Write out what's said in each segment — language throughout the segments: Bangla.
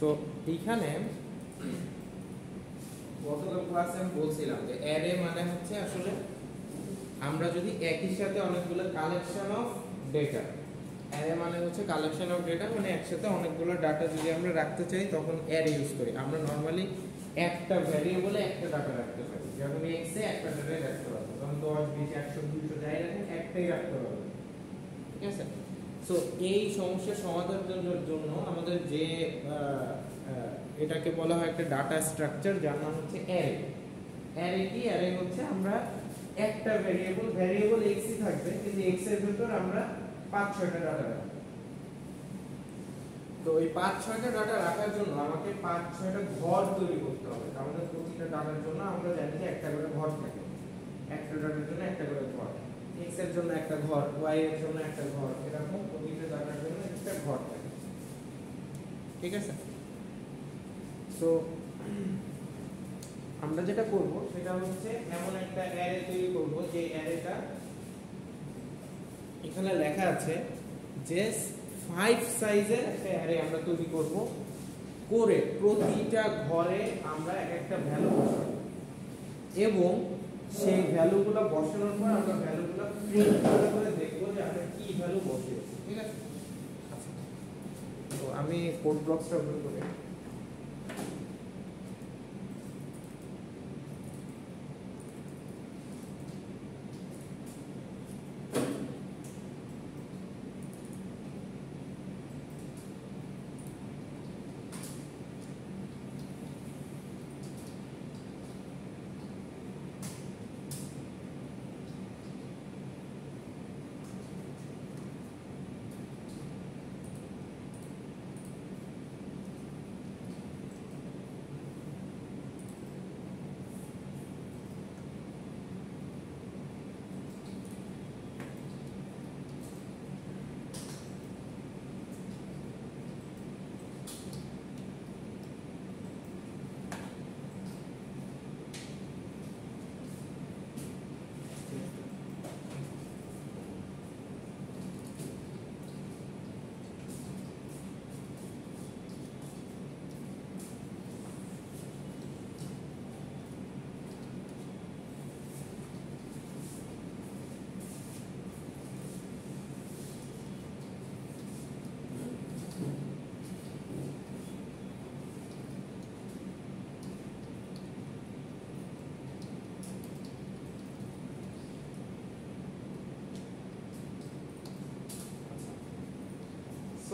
সো এইখানে গতকাল ক্লাসে আমি বলছিলাম যে অ্যারে মানে হচ্ছে আসলে আমরা যদি একই সাথে অনেকগুলো কালেকশন অফ ডেটা, অ্যারে মানে হচ্ছে কালেকশন অফ ডেটা, মানে একসাথে অনেকগুলো ডাটা যদি আমরা রাখতে চাই তখন অ্যারে ইউজ করি। আমরা নর্মালি একটা ভ্যারিয়েবলে একটা ডাটা রাখতে পারি, যেমন এক্স এ একটা ডাটাই রাখতে পারবো, যেমন 10 20 100 200 যাই রাখেন একটাই রাখতে পারবো, ঠিক আছে। সো এই সমস্যার সমাধানের জন্য আমাদের যে এটাকে বলা হয় একটা ডাটা স্ট্রাকচার, যার নাম হচ্ছে অ্যারে। অ্যারে কি? অ্যারে হচ্ছে আমরা একটা ভ্যারিয়েবল x ই থাকবে, কিন্তু x এর ভিতর আমরা 5-6টা ডাটা রাখবো। তো এই 5-6টা ডাটা রাখার জন্য আমাকে 5-6টা ঘর তৈরি করতে হবে। আমাদের প্রতিটা ডাটার জন্য আমরা জানি যে একটা করে ঘর থাকে, একটা ডাটার জন্য একটা করে ঘর, x এর জন্য একটা ঘর, y এর জন্য একটা ঘর, এরকম প্রতিটা ডাটার জন্য একটা ঘর থাকে, ঠিক আছে। সো আমরা যেটা করব সেটা হচ্ছে এমন একটা অ্যারে তৈরি করব যে অ্যারেটা এখানে লেখা আছে যে 5 সাইজের একটা অ্যারে আমরা তৈরি করব, করে প্রতিটা ঘরে আমরা একটা ভ্যালু বসাবো এবং সেই ভ্যালুগুলো বসানোর পর আমরা ভ্যালুগুলো প্রিন্ট করে দেখব যে আমরা কি ভ্যালু বসিয়েছি, ঠিক আছে। আচ্ছা, তো আমি কোড ব্লকসটা ওপেন করি।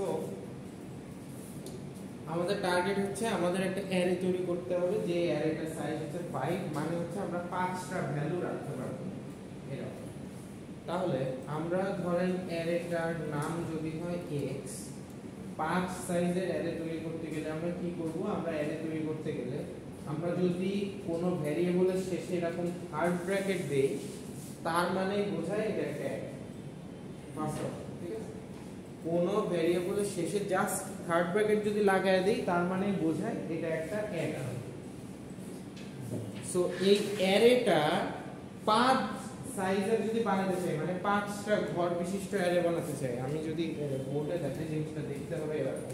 সো আমাদের টার্গেট হচ্ছে আমাদের একটা অ্যারে তৈরি করতে হবে, যে অ্যারেটার সাইজ হচ্ছে 5, মানে হচ্ছে আমরা 5টা ভ্যালু রাখতে পারবো এরকম। তাহলে আমরা ধরেন অ্যারেটার নাম যদি হয় x, 5 সাইজের অ্যারে তৈরি করতে গেলে আমরা কি করব? আমরা অ্যারে তৈরি করতে গেলে আমরা যদি কোনো ভ্যারিয়েবলের শেষে এরকম থার্ড ব্র্যাকেট দেই, তার মানে বোঝায় এটা একটা অ্যারে। ঠিক আছে, কোন ভ্যারিয়েবলের শেষে জাস্ট থার্ড ব্র্যাকেট যদি লাগায় দেই তার মানে বোঝায় এটা একটা অ্যারে। সো এই অ্যারেটা 5 সাইজের যদি বানাতে চাই, মানে 5টা ঘর বিশিষ্ট অ্যারে বানাতে চাই, আমি যদি বোর্ডে দেখাই জিনিসটা দেখতে হবে এরকম।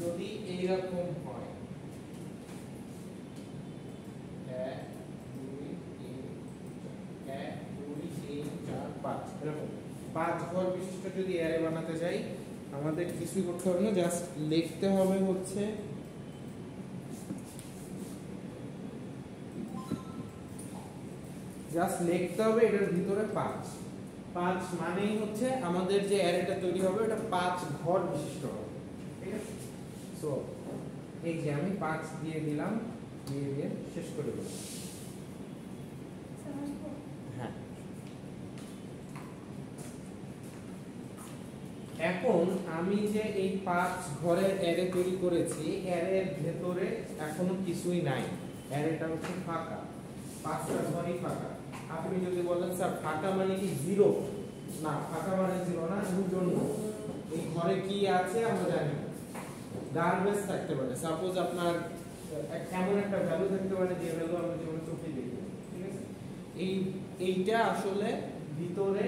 যদি এইরকম হয় 1 2 3 1 2 3 4 5 এরকম 5 ঘর বিশিষ্ট যদি অ্যারে বানাতে চাই, আমাদের কিছু করতে হবে না, জাস্ট লিখতে হবে হচ্ছে এটার ভিতরে 5 মানেই হচ্ছে আমাদের যে অ্যারেটা তৈরি হবে এটা 5 ঘর বিশিষ্ট হবে, ঠিক আছে। সো এই যে আমি 5 দিয়ে দিলাম, দিয়ে শেষ করে দেব। হ্যাঁ, এখন আমি যে এই 5 ঘরের অ্যারে তৈরি করেছি, অ্যারের ভেতরে এখনো কিছুই নাই, অ্যারেটা হচ্ছে ফাঁকা, 5টা ঘরই ফাঁকা। আপনি যদি বলেন স্যার ফাঁকা মানে কি 0, না ফাঁকা মানে 0 না, এর জন্য এই ঘরে কি আছে আমরা জানি না। গার্বেজ থাকতে পারে, সাপোজ আপনার এমন একটা ভ্যালু থাকতে পারে যে ভ্যালু আমরা যেমন চোখে দেখি, ঠিক আছে। এইটা আসলে ভিতরে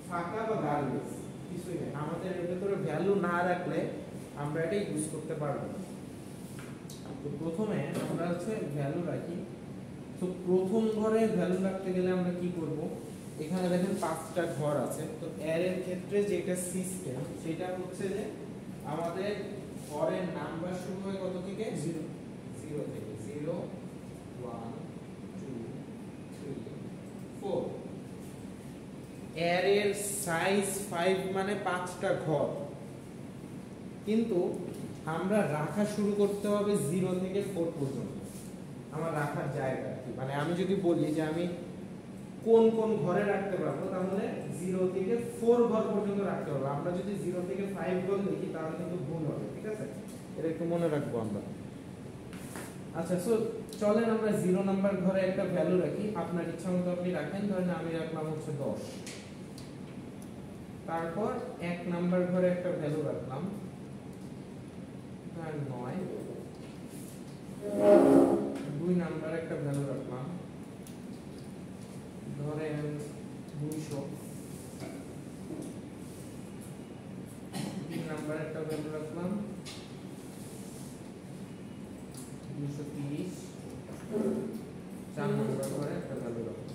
ফাঁকা বা গার্বেজ কিছুই নেই। আমাদের এর ভিতরে ভ্যালু না রাখলে আমরা এটা ইউজ করতে পারবো না। তো প্রথমে আমরা হচ্ছে ভ্যালু রাখি। তো প্রথম ঘরে ভ্যালু রাখতে গেলে আমরা কি করব, এখানে দেখেন 5টা ঘর আছে। তো অ্যারের ক্ষেত্রে যেটা সিস্টেম সেটা হচ্ছে যে আমাদের ঘরের নাম্বার শুরু হয় কত থেকে? 0 থেকে। 0 1 2 3 4। অ্যারের সাইজ 5 মানে 5টা ঘর, কিন্তু আমরা রাখা শুরু করতে হবে 0 থেকে 4 পর্যন্ত। আমার রাখার জায়গা কি, মানে আমি যদি বলি যে আমি কোন কোন ঘরে রাখতে পারবো, তাহলে 0 থেকে 4 ঘর পর্যন্ত রাখতে পারবো। আমরা যদি 0 থেকে 5 ঘর লিখি তাহলে কিন্তু ভুল হবে, ঠিক আছে? এটা একটু মনে রাখবো আমরা। আচ্ছা, সো চলেন আমরা 0 নাম্বার ঘরে একটা ভ্যালু রাখি। আপনার ইচ্ছা মতো আপনি রাখেন, ধরেন আমি রাখলাম হচ্ছে 10। তারপর 1 নাম্বার ঘরে একটা ভ্যালু রাখলাম 9। 2 নাম্বারে একটা ভ্যালু রাখলাম ধরেন 200। 3 নাম্বারে একটা ভ্যালু রাখলাম 230। 4 নাম্বার ঘরে একটা ভ্যালু রাখলাম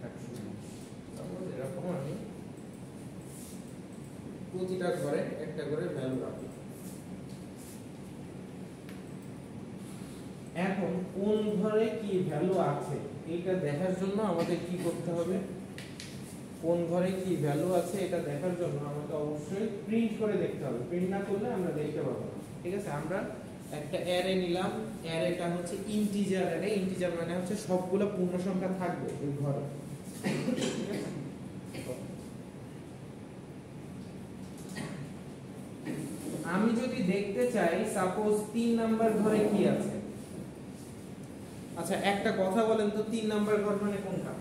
120। তারপর এরকম আমি প্রতিটা ঘরে একটা করে ভ্যালু রাখলাম। এখন কোন ঘরে কি ভ্যালু আছে এটা দেখার জন্য আমাদের কি করতে হবে, কোন ঘরে কি ভ্যালু আছে এটা দেখার জন্য আমাকে অবশ্যই প্রিন্ট করে দেখতে হবে। প্রিন্ট না করলে আমরা দেখতে পাবো না, ঠিক আছে? আমরা একটা অ্যারে নিলাম, অ্যারেটা হচ্ছে ইন্টিজার অ্যারে। ইন্টিজার মানে হচ্ছে সবগুলো পূর্ণ সংখ্যা থাকবে এই ঘরে, ঠিক আছে? আমি যদি দেখতে চাই সাপোজ 3 নাম্বার ঘরে কি আছে। আচ্ছা, একটা কথা বলেন তো, 3 নাম্বার ঘর মানে কোনটা?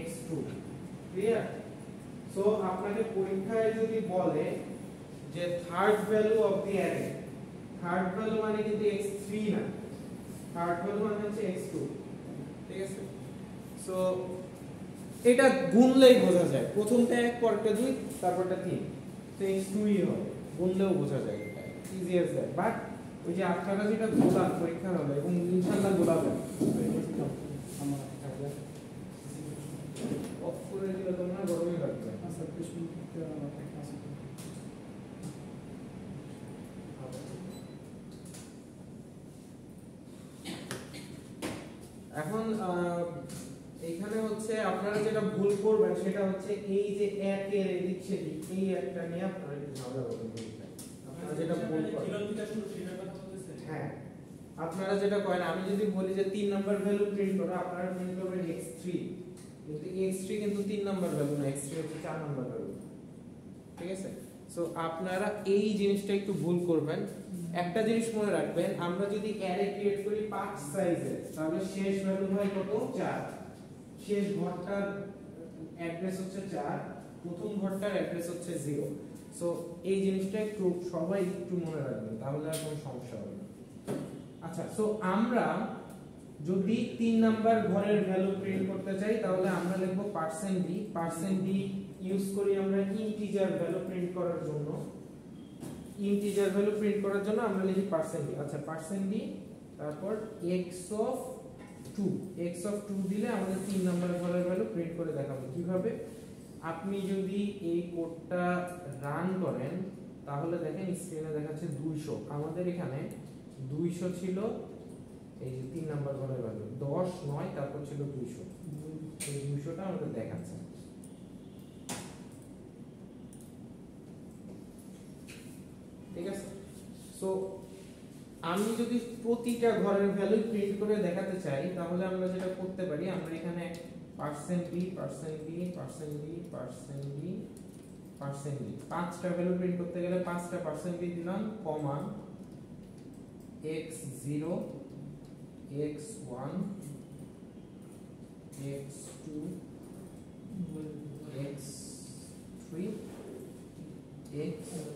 x2। ক্লিয়ার? সো আপনাকে পরীক্ষায় যদি বলে যে third value of the array, third value মানে কিন্তু x3 না, থার্ড ভ্যালু মানে হচ্ছে x2, ঠিক আছে? সো এটা গুনলেই বোঝা যায়, প্রথমটা 1, পরেরটা 2, তারপরটা 3, তো x2ই হবে। গুনলেও বোঝা যায়, এটা ইজি অ্যাজ দ্যাট। বাট ওই যে আপনারা যেটা গোলান পরীক্ষার হলে, এবং ইনশাআল্লাহ গোলাবেন, অফ করে দিলে তোমরা গরমই লাগবে। এখন এইখানে হচ্ছে আপনারা যেটা ভুল করবেন সেটা হচ্ছে এই যে একের এদিক সেদিক, এই একটা নিয়ে আপনারা একটু ঝগড়া করবেন। আপনারা যেটা ভুল করেন, হ্যাঁ, আপনারা যেটা করেন, আমি যদি বলি যে 3 নাম্বার ভ্যালু প্রিন্ট করো, আপনারা প্রিন্ট করবেন x3, কিন্তু x3 কিন্তু 3 নাম্বার ভ্যালু না, x3 হচ্ছে 4 নাম্বার ভ্যালু, ঠিক আছে? সো আপনারা এই জিনিসটা একটু ভুল করবেন। একটা জিনিস মনে রাখবেন, আমরা যদি অ্যারে ক্রিয়েট করি 5 সাইজের, তাহলে শেষ ভ্যালু হয় কত? 4। শেষ ঘরটার অ্যাড্রেস হচ্ছে 4, প্রথম ঘরটার অ্যাড্রেস হচ্ছে 0। সো এই জিনিসটা একটু সবাই একটু মনে রাখবেন, তাহলে আর কোনো সমস্যা হবে না। আচ্ছা, সো আমরা যদি 3 নাম্বার ঘরের ভ্যালু প্রিন্ট করতে চাই তাহলে আমরা লিখব %d। %d ইউজ করি আমরা ইন্টিজার ভ্যালু প্রিন্ট করার জন্য। ইন্টিজার ভ্যালু প্রিন্ট করার জন্য আমরা লিখি %d। আচ্ছা, %d তারপর x of 2, x of 2 দিলে আমাদের 3 নাম্বার ঘরের ভ্যালু প্রিন্ট করে দেখাবো। কিভাবে? আপনি যদি এই কোডটা রান করেন তাহলে দেখেন স্ক্রিনে দেখাচ্ছে 200। আমাদের এখানে 200 ছিল, এই যে 3 নাম্বার ঘরের ভ্যালু 10 9, তারপর ছিল 200। এই 200টা আমাদের দেখাচ্ছে, ঠিক আছে? সো আমি যদি প্রতিটা ঘরের ভ্যালু প্রিন্ট করে দেখাতে চাই তাহলে আমরা যেটা করতে পারি, আমরা এখানে %d পাঁচটা ভ্যালু প্রিন্ট করতে গেলে 5টা %d দিলাম, কমা x0 x1 x2 x3 x4।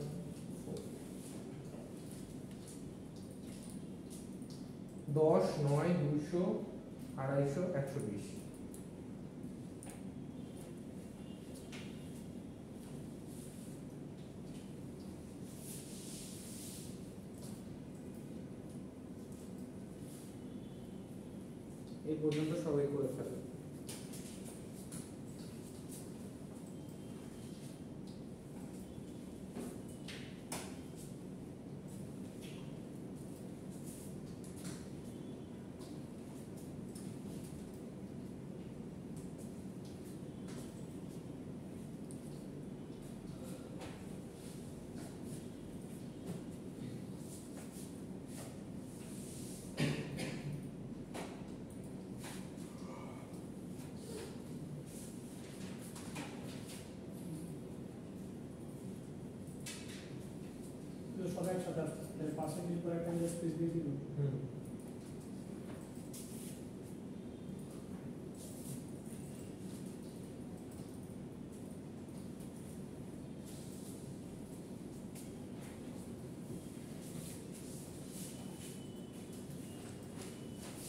10 9 200 250 120। এই পর্যন্ত সবাই করে ফেলে। সবাই একসাথে আসছে, তাহলে 5 মিনিট পরে একটা স্পেস দিয়ে দিব।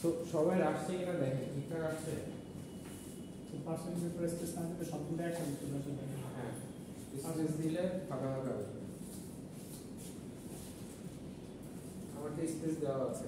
তো সবাই আসছে কিনা দেখেন, ঠিকঠাক আসছে। তো 5 মিনিট পরে স্পেস না দিলে সবগুলো একসাথে চলে আসবে। হ্যাঁ, স্পেস দিলে ফাঁকা ফাঁকা হবে। আমার তো স্পেস দেওয়া আছে।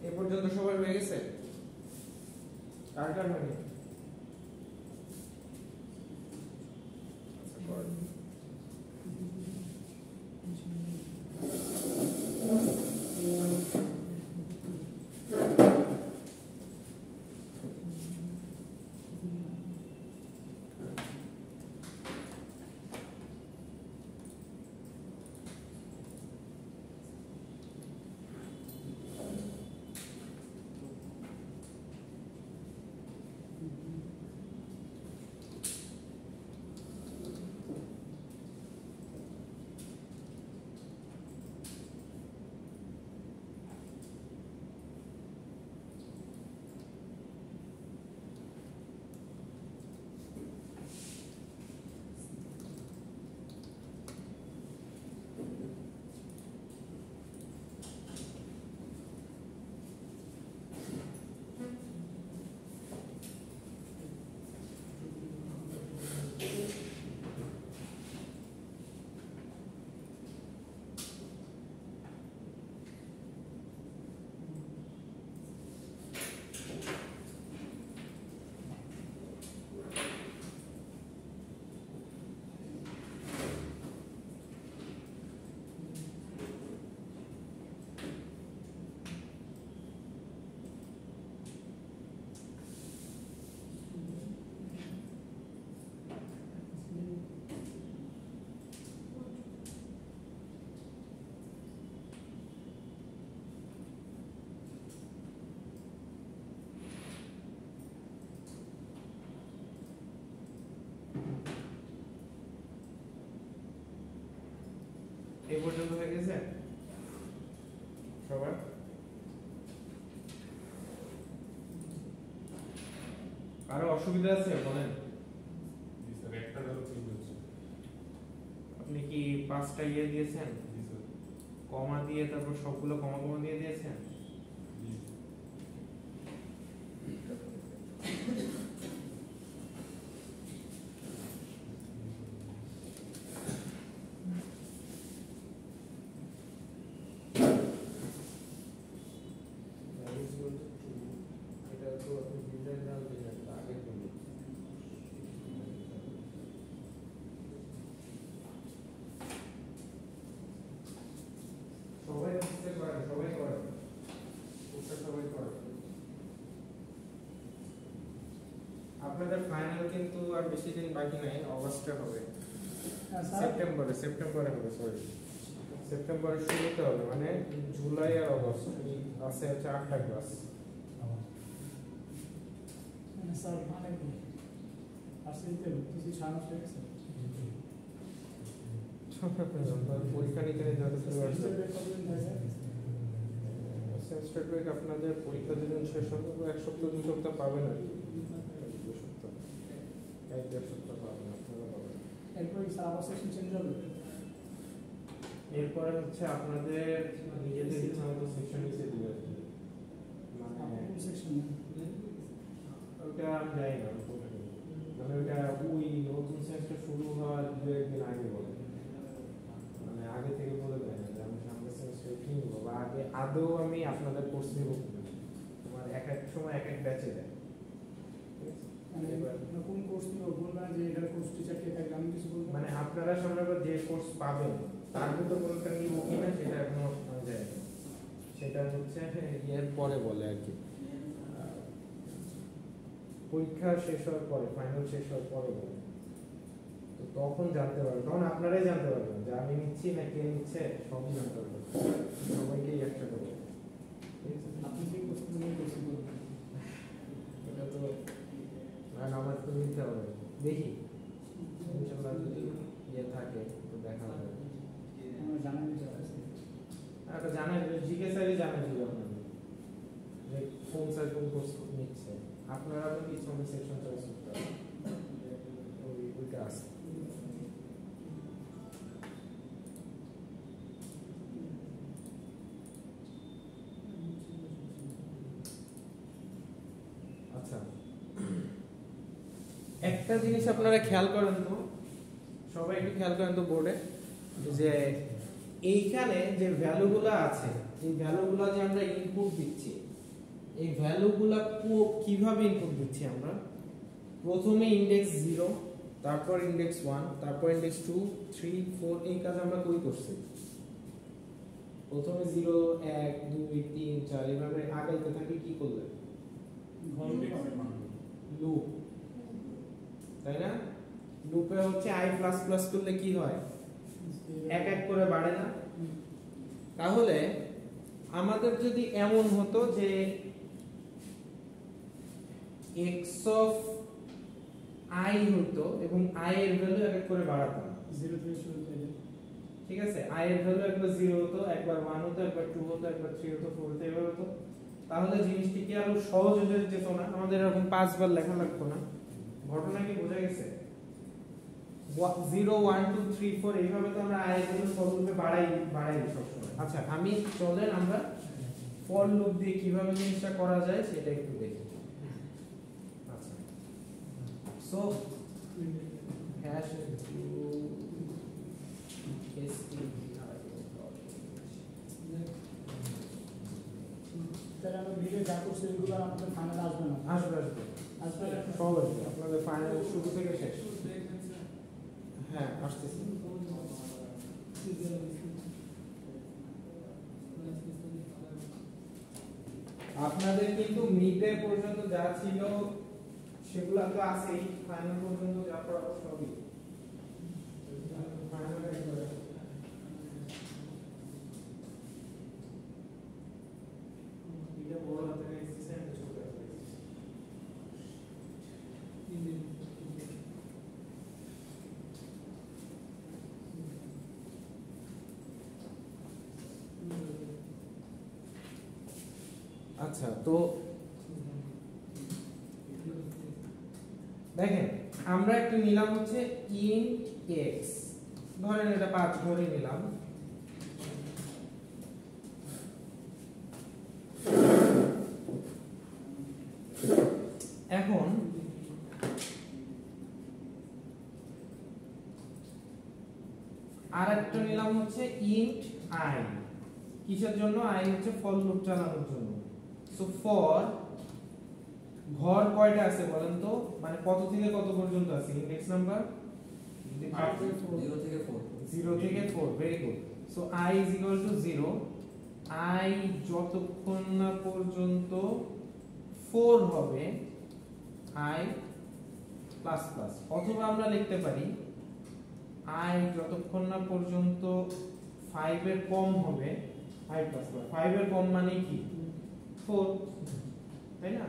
এ পর্যন্ত সবার হয়ে গেছে? কার কার হয়নি? আচ্ছা, কর। এই পর্যন্ত হয়ে গেছে সবার? আরো অসুবিধা আছে বলেন। আপনি কি 5টা ইয়ে দিয়েছেন? কমা দিয়ে তারপর সবগুলো কমা কমা দিয়ে দিয়েছেন? সবাই বুঝতে পারে, সবাই করে, সবাই করে। আপনাদের ফাইনাল কিন্তু আর বেশি দিন বাকি নাই, অগস্টে হবে। সেপ্টেম্বরে হবে, সরি সেপ্টেম্বরের শুরুতে হবে, মানে জুলাই আর অগস্ট আছে হচ্ছে 8টা ক্লাস। স্যার মানে আসলে কিছু ছাড়া হয়ে গেছে। পরীক্ষা নিতে যাতে সেমিস্টার ব্রেক কতদিন থাকে? সেমিস্টার ব্রেক আপনাদের পরীক্ষা যেদিন শেষ হবে 1 সপ্তাহ 2 সপ্তাহ পাবেন আর কি 2 সপ্তাহ 1-1.5 সপ্তাহ পাবেন আপনারা পাবেন। এরপর কি আবার সেকশন চেঞ্জ হবে? এরপরে হচ্ছে আপনাদের নিজেদের ইচ্ছা মতো সেকশন নিতে দিবে মানে কোন সেকশন? ওটা আমি জানি না মানে ওটা ওই নতুন সেমিস্টার শুরু হওয়ার 2-1 দিন আগে বলে মানে আগে থেকে বলে দেয় না যে আমি সামনের সেমিস্টারে কি নিব বা আগে আদৌ আমি আপনাদের কোর্স নিব তোমার এক এক সময় এক এক ব্যাচে দেয় মানে কোন কোর্স নিব বলবেন যে এটা কোর্স টিচার কে থাকবে আমি কিছু বলবো মানে আপনারা সামনে যে কোর্স পাবেন তার ভিতর কোনটা নিব কিনা সেটা এখনো যায় না সেটা হচ্ছে এর পরে বলে আর কি পরীক্ষা শেষ হওয়ার পরে ফাইনাল শেষ হওয়ার পরে বলে তো তখন জানতে পারবেন তখন আপনারাই জানতে পারবেন যে আমি নিচ্ছি না কে নিচ্ছে সবই জানতে পারবেন সবাইকেই একটা করে আপনি কি কোর্স নিয়ে বেশি বলবেন? এটা তো আর আমার তো নিতে হবে দেখি ইনশাআল্লাহ যদি ইয়ে থাকে তো দেখা হবে আমরা জানাই দিতে পারি একটা জানাই জিজ্ঞাসারই জানাই দিবে আপনাদের যে কোন স্যার কোন কোর্স নিচ্ছে আপনারা তো কিছু আমি সেকশন চয়েস করতে পারেন ওইটা আছে আচ্ছা একটা জিনিস আপনারা খেয়াল করেন তো সবাই একটু খেয়াল করেন তো বোর্ডে যে এইখানে যে ভ্যালুগুলো আছে এই ভ্যালুগুলো যে আমরা ইনপুট দিচ্ছি এই ভ্যালুগুলো কিভাবে ইনপুট দিচ্ছি আমরা প্রথমে ইনডেক্স 0 তারপর ইনডেক্স 1 তারপর ইনডেক্স 2 3 4 এই কাজ আমরা কই করছি প্রথমে 0 1 2 3 4 এভাবে আগাইতে থাকি কি করলে লুপ তাই না লুপে হচ্ছে i++ করলে কি হয় এক এক করে বাড়ে না তাহলে আমাদের যদি এমন হতো যে x of i হতো এবং i এর ভ্যালু এক এক করে বাড়াতাম 0 থেকে শুরু করে ঠিক আছে i এর ভ্যালু একবার 0 হতো একবার 1 হতো একবার 2 হতো একবার 3 হতো 4 হতো এভাবে হতো তাহলে জিনিসটি কি আরো সহজ হয়ে যেত না আমাদের এরকম 5 বার লেখা লাগতো না ঘটনা কি বোঝা গেছে 0 1 2 3 4 এইভাবে তো আমরা i এর ভ্যালু ফর লুপে বাড়াই সব সময় আচ্ছা আমি চলেন আমরা ফর লুপ দিয়ে কিভাবে জিনিসটা করা যায় সেটা একটু দেখি আচ্ছা সো hash into তাহলে আমরা ভিডিও যা করছি এগুলো আমাদের ফাইনাল আসবে না আসবে সব আসবে আপনাদের ফাইনাল শুরু থেকে শেষ হ্যাঁ আসতেছি আপনাদের কিন্তু মিডে পর্যন্ত যা ছিল সেগুলো তো আছেই ফাইনাল পর্যন্ত যা পড়াবো সবই ফাইনাল একবারে এটা বড় হাতের এক্সারসাইজ ছোট হাতের আচ্ছা তো দেখেন আমরা একটা নিলাম হচ্ছে int x ধরেন এটা 5 ধরে নিলাম এখন আরেকটা নিলাম হচ্ছে int i কিসের জন্য i হচ্ছে ফর লুপ চালানোর জন্য সো ফর ঘর কয়টা আছে বলেন তো মানে কত থেকে কত পর্যন্ত আছে ইনডেক্স নাম্বার 0 থেকে 4 0 থেকে 4 very good so i 0 i যতক্ষণ না পর্যন্ত 4 হবে i প্লাস প্লাস অথবা আমরা লিখতে পারি i যতক্ষণ না পর্যন্ত 5 এর কম হবে i প্লাস প্লাস 5 এর কম মানে কি 4 তাই না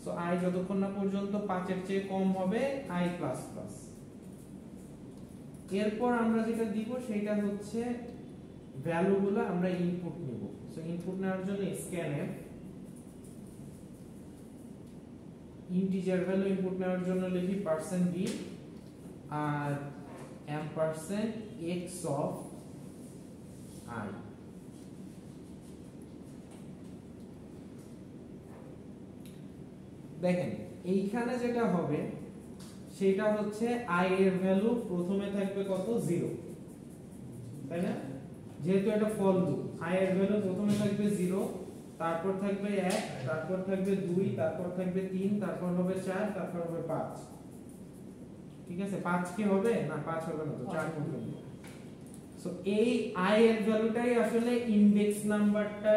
সো i যতক্ষণ না পর্যন্ত 5 এর চেয়ে কম হবে i প্লাস প্লাস এরপর আমরা যেটা দিব সেটা হচ্ছে ভ্যালুগুলো আমরা ইনপুট নিব। সো ইনপুট নেওয়ার জন্য স্ক্যানএফ, ইন্টিজার ভ্যালু ইনপুট নেওয়ার জন্য লিখি %d R $x of I। দেখেন এইখানে যেটা হবে সেটা হচ্ছে I এর ভ্যালু প্রথমে থাকবে কত 0, তাই না? যেহেতু এটা ফল লুপ, I এর ভ্যালু প্রথমে থাকবে 0, তারপর থাকবে 1, তারপর থাকবে 2, তারপর থাকবে 3, তারপর হবে 4, তারপর হবে 5। ঠিক আছে, 5 কি হবে না? 5 হবে না, তো 4 পর্যন্ত। সো এই I এর ভ্যালুটাই আসলে ইনডেক্স নাম্বারটা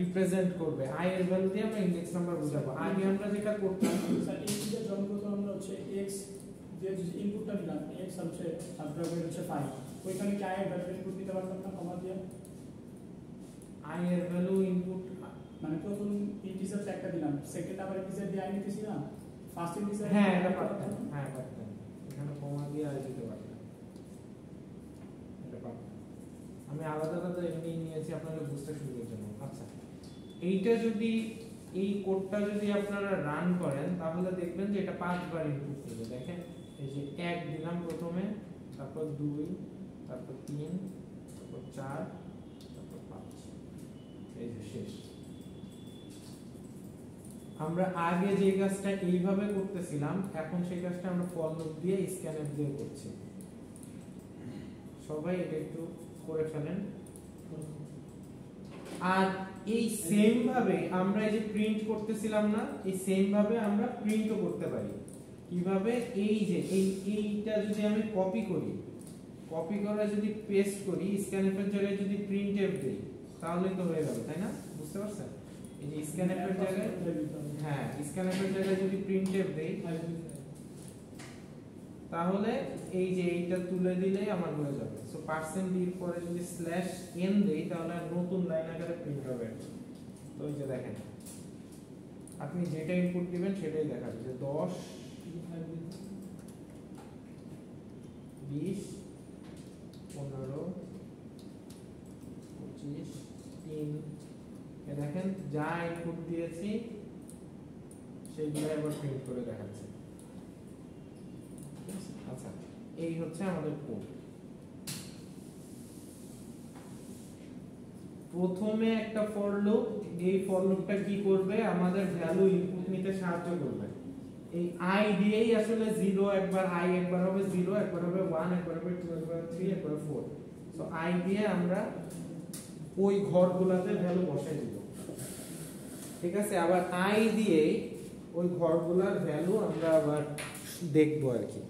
রিপ্রেজেন্ট করবে। I এর ভ্যালু দিয়ে আমরা ইনডেক্স নাম্বার বুঝাবো। আগে আমরা যেটা করতাম স্যার ইনপুটের জন্য তো আমরা হচ্ছে x যে ইনপুটটা দিলাম x হচ্ছে তারপরে হচ্ছে 5, ওইখানে কি i এর ভ্যালু ইনপুট দিতে পারতাম না কমা দিয়ে? I এর ভ্যালু ইনপুট মানে প্রথম ইন্টিজার একটা দিলাম, সেকেন্ড আবার ইন্টিজার দিয়ে i নিতেছি না, ফার্স্ট ইন্টিজার হ্যাঁ এটা পারতাম, হ্যাঁ পারতাম, এখানে কমা দিয়ে I দিতে পারতাম, এটা পারতাম। আমি আলাদা আলাদা এমনি নিয়েছি আপনাদের বুঝতে সুবিধার জন্য। আচ্ছা, এইটা যদি এই কোডটা যদি আপনারা রান করেন তাহলে দেখবেন যে এটা 5 বার ইনপুট নেবে। দেখেন এই যে 1 দিলাম প্রথমে, তারপর 2, তারপর 3, তারপর 4, তারপর 5, এই যে শেষ। আমরা আগে যে কাজটা এইভাবে করতেছিলাম এখন সেই কাজটা আমরা ফর লুপ দিয়ে স্ক্যানএফ দিয়ে করছি। সবাই এটা একটু করে ফেলেন। আর এই সেম ভাবে আমরা এই যে প্রিন্ট করতেছিলাম না, এই সেম ভাবে আমরা প্রিন্টও করতে পারি। কিভাবে? এই যে এইটা যদি আমি কপি করি, কপি করে যদি পেস্ট করি, স্ক্যানএফ এর জায়গায় যদি প্রিন্টএফ দেই তাহলে তো হয়ে গেল, তাই না? বুঝতে পারছেন? এই যে স্ক্যানএফ এর জায়গায়, হ্যাঁ স্ক্যানএফ এর জায়গায় যদি প্রিন্টএফ দেই তাহলে এই যে এইটা তুলে দিলেই আমার হয়ে যাবে। সো %d এর পরে যদি /n দেই তাহলে আর নতুন লাইন আকারে প্রিন্ট হবে। তো এই যে দেখেন আপনি যেটা ইনপুট দিবেন সেটাই দেখাবে যে 10, 20, 15, 25, 3, এ দেখেন যা ইনপুট দিয়েছি সেইগুলো আবার প্রিন্ট করে দেখাচ্ছে। আচ্ছা, এই হচ্ছে আমাদের কোড। প্রথমে একটা ফর লুপ, এই ফর লুপটা কি করবে? আমাদের ভ্যালু ইনপুট নিতে সাহায্য করবে। এই i দিয়েই আসলে 0 একবার i একবার হবে 0, একবার হবে 1, একবার হবে 2, একবার 3, একবার 4। সো i দিয়ে আমরা ওই ঘরগুলোতে ভ্যালু বসাই দিব। ঠিক আছে, আবার i দিয়ে ওই ঘরগুলোর ভ্যালু আমরা আবার দেখবো আর কি।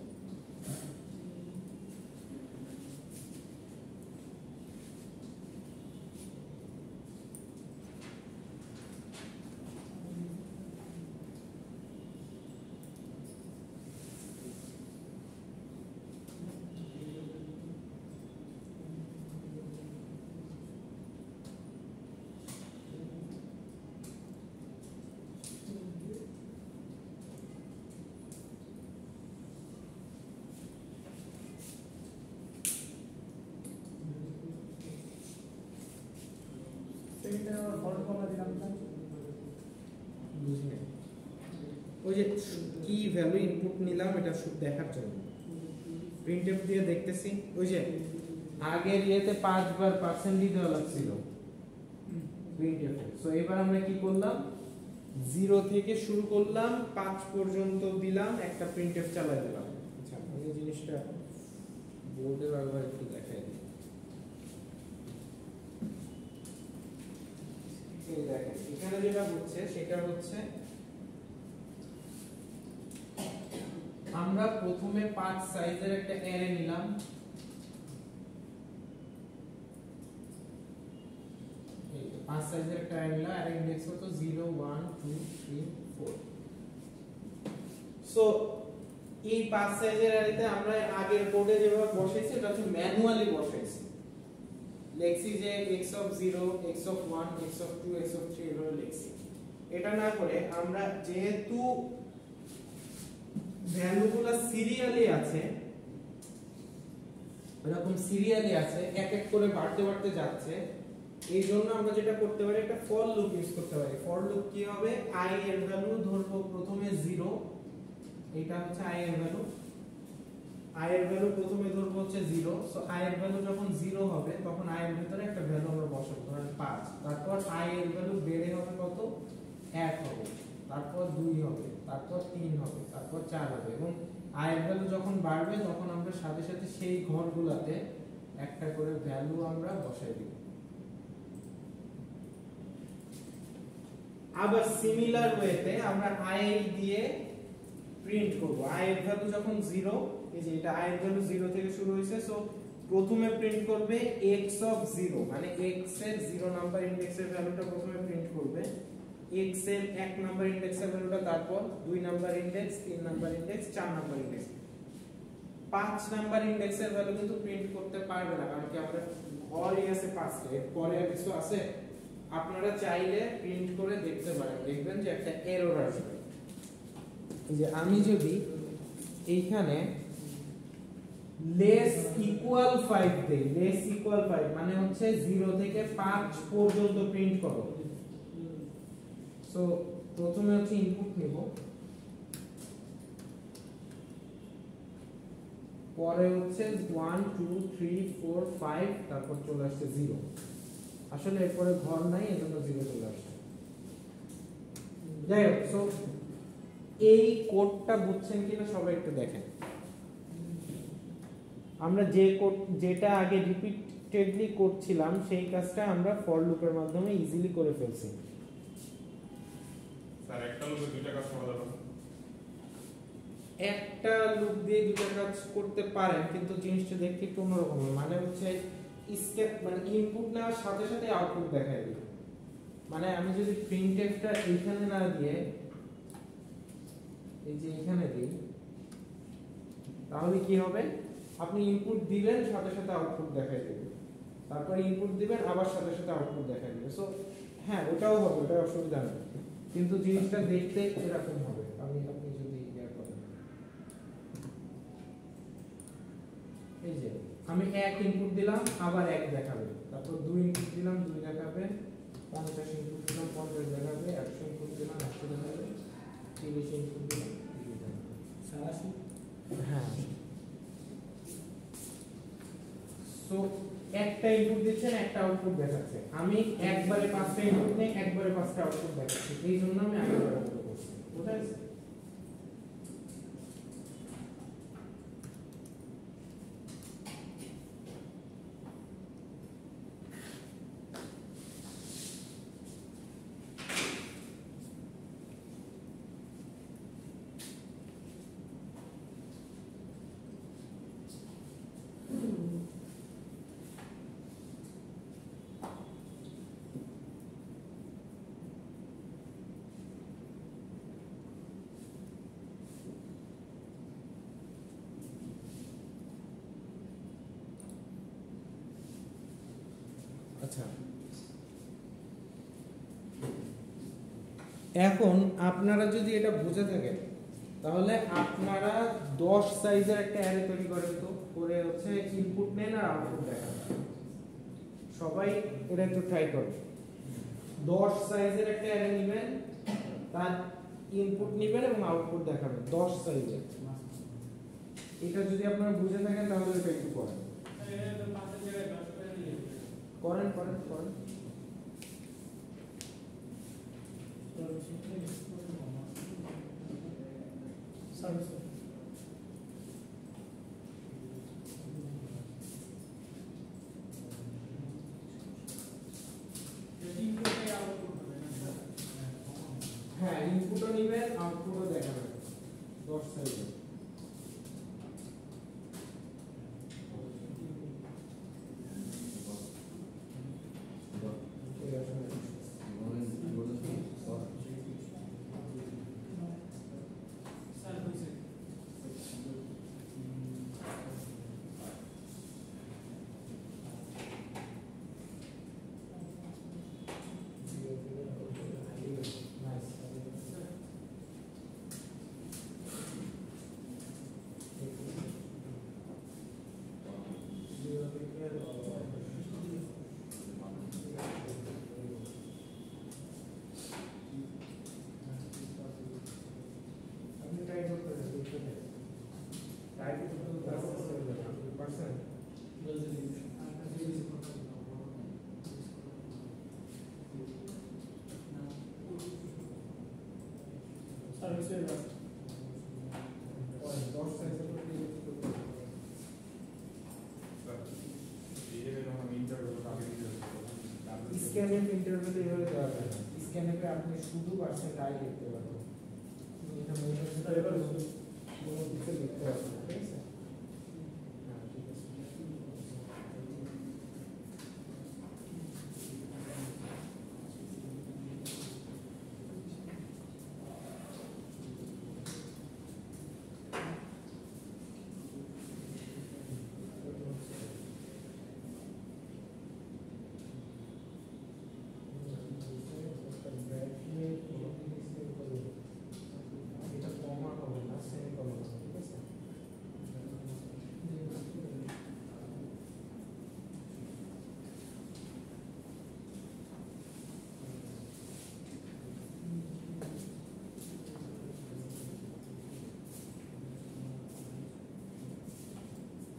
ওই যে কি ভ্যালু ইনপুট নিলাম এটা শুধু দেখার জন্য প্রিন্টএফ দিয়ে দেখতেছি। ওই যে আগের ইয়েতে 5 বার % দেওয়া লাগছিল প্রিন্টএফ। সো এবার আমরা কি করলাম, 0 থেকে শুরু করলাম, 5 পর্যন্ত দিলাম, একটা প্রিন্টএফ চালাই দিলাম। আচ্ছা, আমি জিনিসটা বোর্ডে একবার একটু দেখাই দিই। এই দেখেন এখানে যেটা হচ্ছে সেটা হচ্ছে আমরা প্রথমে 5 সাইজের একটা অ্যারে নিলাম, এই 5 সাইজের একটা অ্যারে নিলাম, অ্যারে ইনডেক্স হতো 0 1 2 3 4। সো এই 5 সাইজের অ্যারেতে আমরা আগের কোডে যেভাবে বসাইছি এটা হচ্ছে ম্যানুয়ালি বসাইছি। লিখছি যে x of 0, x of 1, x of 2, x of 3 এভাবে লিখছি। এটা না করে আমরা যেহেতু ভ্যালুগুলো সিরিয়ালি আছে এরকম সিরিয়ালি আছে, এক এক করে বাড়তে বাড়তে যাচ্ছে। এই জন্য আমরা যেটা করতে পারি, একটা ফর লুপ ইউজ করতে পারি। ফর লুপ কি হবে, i এর ভ্যালু ধরবো প্রথমে 0, এটা হচ্ছে i এর ভ্যালু, i এর ভ্যালু প্রথমে ধরবো হচ্ছে 0। সো i এর ভ্যালু যখন 0 হবে তখন i এর ভিতরে একটা ভ্যালু আমরা বসাবো, ধরেন 5। তারপর i এর ভ্যালু বেড়ে হবে কত, 1 হবে, তারপর 2 হবে, তারপর 3 হবে, তারপর 4 হবে। এবং i এর ভ্যালু যখন বাড়বে তখন আমরা সাথে সাথে সেই ঘরগুলোতে একটা করে ভ্যালু আমরা বসাই দিব। আবার সিমিলার ওয়েতে আমরা i দিয়ে প্রিন্ট করব। i এর ভ্যালু যখন 0, এই যে এটা i এর ভ্যালু 0 থেকে শুরু হয়েছে, সো প্রথমে প্রিন্ট করবে x অফ 0, মানে x এর 0 নাম্বার ইনডেক্সের ভ্যালুটা প্রথমে প্রিন্ট করবে, x এর 1 নাম্বার ইনডেক্সের ভ্যালুটা, তারপর 2 number index, 3 number index, 4 number index. 5 number ইনডেক্সের ভ্যালু কিন্তু প্রিন্ট করতে পারবে না, কারণ কি আমরা ঘরই আছে 5টা, এর পরে আর কিছু আছে। আপনারা চাইলে প্রিন্ট করে দেখতে পারেন, দেখবেন যে একটা এরর আসবে। এই যে আমি যদি এইখানে লেস ইকুয়াল 5 দেই, লেস ইকুয়াল 5 মানে হচ্ছে 0 থেকে 5 পর্যন্ত প্রিন্ট করো। সো প্রথমে হচ্ছে ইনপুট নিব, পরে হচ্ছে 1 2 3 4 5, তারপর চলে আসছে 0। আসলে এরপরে ঘর নাই, এজন্য 0 চলে আসছে। যাই হোক, সো এই কোডটা বুঝছেন কিনা সবাই একটু দেখেন। আমরা যেটা আগে রিপিটেডলি করছিলাম সেই কাজটা আমরা ফর লুপের মাধ্যমে ইজিলি করে ফেলছি। স্যার একটা লুপে দুইটা কাজ করা যাবে না? একটা লুপ দিয়ে দুটো কাজ করতে পারেন, কিন্তু জিনিসটা দেখতে একটু অন্যরকম হবে। মানে হচ্ছে স্টেপ, মানে ইনপুট নেওয়ার সাথে সাথে আউটপুট দেখায় দিবে। মানে আমি যদি প্রিন্টএফটা এইখানে না দিয়ে এই যে এখানে দিই, তাহলে কি হবে, আপনি ইনপুট দিবেন সাথে সাথে আউটপুট দেখায় দিবে, তারপর ইনপুট দিবেন আবার সাথে সাথে আউটপুট দেখায় দিবে। সো হ্যাঁ, ওটাও হবে, ওটা অসুবিধা নেই, কিন্তু জিনিসটা দেখতে এরকম হবে। আপনি যদি ইয়া করেন, এই যে আমি 1 ইনপুট দিলাম আবার 1 দেখাবে, তারপর 2 ইনপুট দিলাম 2 দেখাবে, 50 ইনপুট দিলাম 50 দেখাবে, 100 ইনপুট দিলাম 100 দেখাবে, 30 ইনপুট দিলাম 30 দেখাবে। হ্যাঁ, সো একটা ইনপুট দিচ্ছেন, একটা আউটপুট দেখাচ্ছে। আমি একবারে 5টা ইনপুট নেই, একবারে 5টা আউটপুট দেখাচ্ছি, এই জন্য আমি আগেরবার মতো করছি। বুঝতে পারছেন? আচ্ছা, এখন আপনারা যদি এটা বুঝে থাকেন তাহলে আপনারা 10 সাইজের একটা অ্যারে তৈরি করেন, তো করে হচ্ছে ইনপুট নেন আর আউটপুট দেখান। সবাই এটা একটু ট্রাই করুন। 10 সাইজের একটা অ্যারে নেবেন, তার ইনপুট নেবেন এবং আউটপুট দেখাবেন 10 সাইজের। এটা যদি আপনারা বুঝে থাকেন তাহলে এটা একটু করেন করেন করেন করেন। হ্যাঁ, ইনপুটও নেবেন আউটপুটও দেখাবেন 10 সাইজের। টাইপে তো ক্লাস করবে না 100% সার্ভিস পেপার 10 সেন্সর এই যে যখন ইন্টারভিউ আগে দিতে স্ক্যানে ইন্টারভিউতে এইভাবে দেওয়া যায় না স্ক্যানে আপনি শুধু পার্সেন্ট আই লিখতে পারবেন এটা মনে হচ্ছে এবার কোনো কিছু লিখতে পারবেন না, ঠিক আছে হ্যাঁ ঠিক আছে এটা কমা হবে না সেমিকলন হবে, ঠিক আছে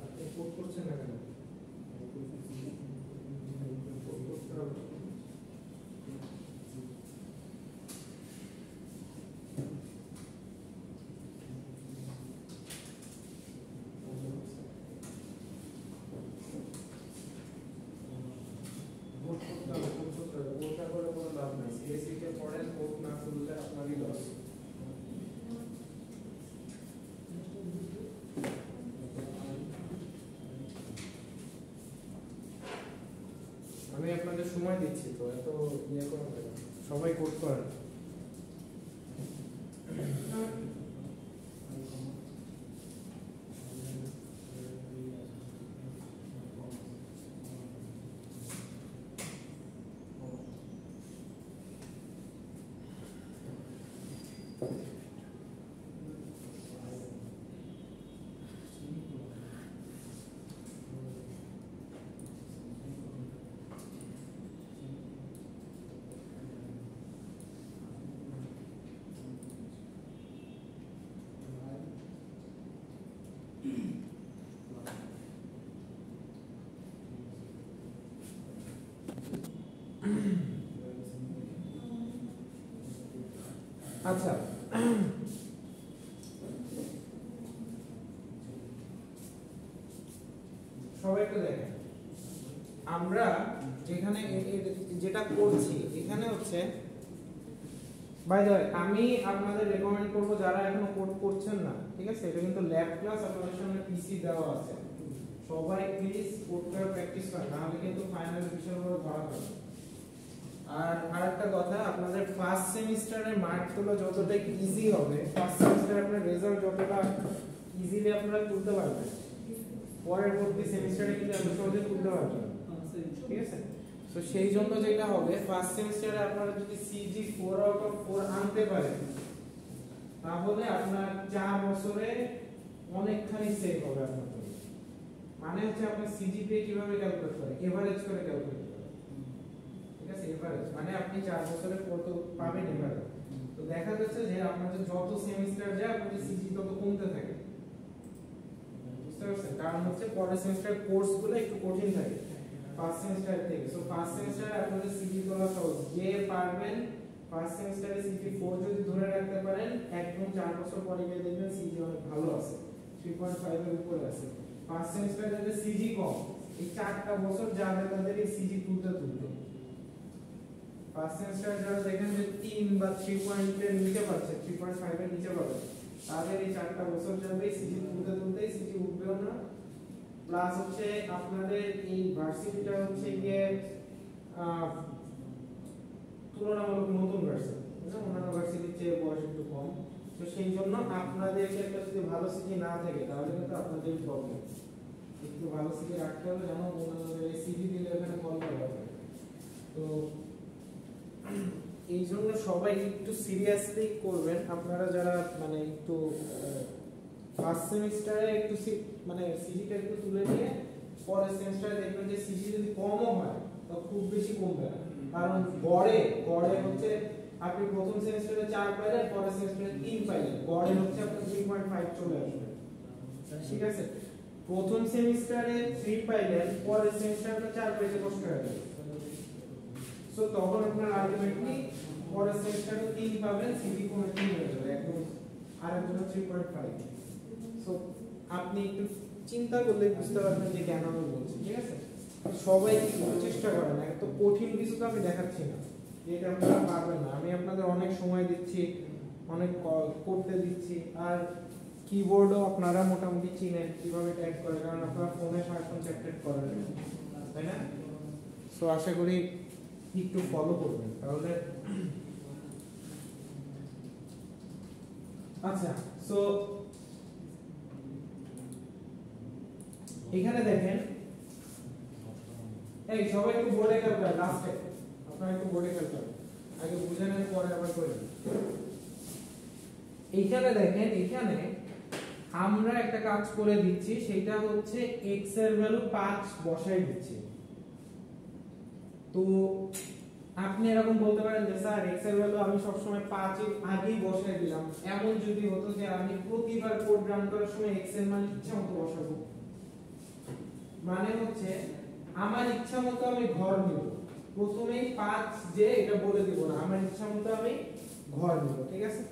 আপনি কোড করছেন না কেন কোড করতে হবে। কোড করতে হবে, কোড করতে হবে। কোডটা করে কোনো লাভ নাই। CSV তে পড়েন, কোড না খুললে আপনারই লস। আমি আপনাদের সময় দিচ্ছি তো এত ইয়ে করা যাবে না। সবাই কোড করেন। আচ্ছা সবাই একটু দেখেন আমরা যেখানে যেটা করছি এখানে হচ্ছে বাই দ্য ওয়ে আমি আপনাদের রেকমেন্ড করব যারা এখনো কোড করছেন না ঠিক আছে এটা কিন্তু ল্যাব ক্লাস আপনাদের সামনে পিসি দেওয়া আছে সবাই প্লিজ কোড করা প্র্যাকটিস করেন না হলে কিন্তু ফাইনাল বিষয় বড় ধরা পড়বে আর আরেকটা কথা আপনাদের ফার্স্ট সেমিস্টারের মার্কগুলো যতটা ইজি হবে ফার্স্ট সেমিস্টারে আপনার রেজাল্ট যতটা ইজিলি আপনারা তুলতে পারবেন পরবর্তী সেমিস্টারে কিন্তু এত সহজে তুলতে পারবেন না। ঠিক আছে তো সেই জন্য যেটা হবে ফার্স্ট সেমিস্টারে আপনারা যদি সিজি 4 আউট অফ 4 আনতে পারেন তাহলে আপনার 4 বছরে অনেকখানি সেভ হবে আপনার জন্য মানে হচ্ছে আপনি সিজিপিএ কিভাবে ক্যালকুলেট করেন এভারেজ করে ক্যালকুলেট করেন ঠিক আছে এভারেজ মানে আপনি 4 বছরে কত পাবেন এভারেজ তো দেখা যাচ্ছে যে আপনাদের যত সেমিস্টার যায় আপনাদের সিজি তত কমতে থাকে বুঝতে পারছেন কারণ হচ্ছে পরের সেমিস্টার কোর্সগুলো একটু কঠিন থাকে ফার্স্ট সেমিস্টার থেকে সো ফার্স্ট সেমিস্টারে আপনাদের সিজি তোলা সহজ যে পারবেন ফার্স্ট সেমিস্টারে সিজি 4 যদি ধরে রাখতে পারেন একদম 4 বছর পরে গিয়ে দেখবেন সিজি অনেক ভালো আছে 3.5 এর উপরে আছে ফার্স্ট সেমিস্টারে যাদের সিজি কম এই 4টা বছর যাবে তাদের এই সিজি তুলতে ফার্স্ট সেমিস্টারে যারা দেখেন যে 3 বা 3 এর নিচে পাচ্ছে 3.5 এর নিচে পাবে তাদের এই 4টা বছর যাবে সিজি তুলতে সিজি উঠবেও না প্লাস হচ্ছে আপনাদের এই ভার্সিটিটা হচ্ছে গিয়ে তুলনামূলক নতুন ভার্সিটি অন্যান্য ভার্সিটির চেয়ে বয়স একটু কম তো সেই জন্য আপনাদেরকে একটা যদি ভালো সিজি না থাকে তাহলে কিন্তু আপনাদের প্রবলেম একটু ভালো সিজি রাখতে হবে যেন অন্যান্য সিজি দিলে এখানে কল করা হবে তো এই জন্য সবাই একটু সিরিয়াসলি করবেন আপনারা যারা মানে একটু ফার্স্ট সেমিস্টারে একটু মানে সিজিটা একটু তুলে নিয়ে পরের সেমিস্টারে দেখবেন যে সিজি যদি কমও হয় তো খুব বেশি কমবে না কারণ গড়ে হচ্ছে আপনি প্রথম সেমিস্টারে 4 পাইলেন পরের সেমিস্টারে 3 পাইলেন গড়ে হচ্ছে আপনার 3.5 চলে আসবে ঠিক আছে, প্রথম সেমিস্টারে 3 পাইলেন, পরের সেমিস্টারে 4 পাইতে কষ্ট হয়ে যাবে। সো তখন আপনার আলটিমেটলি পরের সেমিস্টারে 3 পাবেন, সিটি কোণে 3 হয়ে যাবে একদম, আর একজন 3.5। সো আপনি একটু চিন্তা করলে বুঝতে পারবেন যে কেন আমি বলছি, ঠিক আছে। সবাই একটু চেষ্টা করেন, এত কঠিন কিছু তো আমি দেখাচ্ছি না যেটা আপনারা পারবেন না। আমি আপনাদের অনেক সময় দিচ্ছি, অনেক করতে দিচ্ছি, আর কিবোর্ডও আপনারা মোটামুটি চিনেন কিভাবে টাইপ করে, কারণ আপনারা ফোনে সারাক্ষণ চ্যাট করেন, তাই না? সো আশা করি একটু ফলো করবেন তাহলে। আচ্ছা, সো এখানে দেখেন, এই সবাই একটু বোর্ডে খেয়াল করেন, লাস্টে আপনারা একটু বোর্ডে খেয়াল করেন, আগে বুঝে নেন পরে আবার করেন। এইখানে দেখেন, এখানে আমরা একটা কাজ করে দিচ্ছি, সেটা হচ্ছে x এর ভ্যালু 5 বসাই দিচ্ছি। তো আপনি এরকম বলতে পারেন যে স্যার x এর ভ্যালু আমি সব সময় 5 এর আগেই বসাই দিলাম, এমন যদি হতো যে আমি প্রতিবার কোড রান করার সময় x এর মান ইচ্ছামতো বসাবো, মানে হচ্ছে আমার ইচ্ছামতো আমি ঘর নিব, প্রথমেই 5 যে এটা বলে দিব না, আমার ইচ্ছামতো আমি ঘর নিব, ঠিক আছে।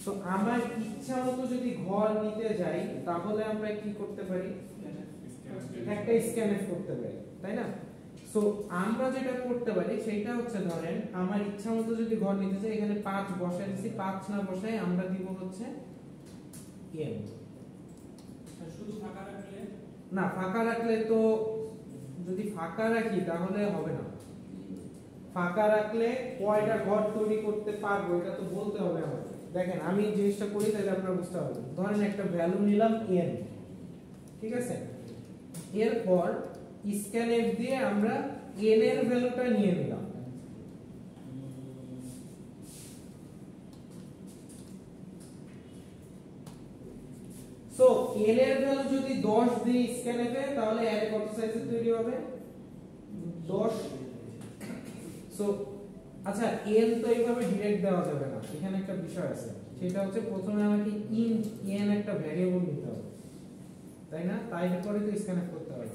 তো আমার ইচ্ছামতো যদি ঘর নিতে যাই তাহলে আমরা কি করতে পারি, একটা স্ক্যানএফ করতে পারি, তাই না? সো আমরা যেটা করতে পারি সেটা হচ্ছে, ধরেন আমার ইচ্ছামতো যদি ঘর নিতে চাই, এখানে 5 বসাই দিছি, 5 না বসাই আমরা দিব হচ্ছে m। শুধু ফাঁকা রাখলে না, ফাঁকা রাখলে তো, যদি ফাঁকা রাখি তাহলে হবে না। ফাঁকা রাখলে কয়টা ঘর তৈরি করতে পারবো এটা তো বলতে হবে আমাদের। দেখেন আমি জিনিসটা করি তাহলে আপনারা বুঝতে পারবেন। ধরেন একটা ভ্যালু নিলাম n, ঠিক আছে, এরপর স্ক্যানএফ দিয়ে আমরা n এর ভ্যালুটা নিয়ে নিলাম। সো n এর ভ্যালু যদি 10 দিই স্ক্যানএফ এ, তাহলে অ্যারে কত সাইজে তৈরি হবে, 10। সো আচ্ছা, n তো এইভাবে ডাইরেক্ট দেওয়া যাবে না, এখানে একটা বিষয় আছে, সেটা হচ্ছে প্রথমে আমাকে int n একটা ভ্যারিয়েবল নিতে হবে, তাই না? তাই পরে তো স্ক্যানএফ করতে হবে।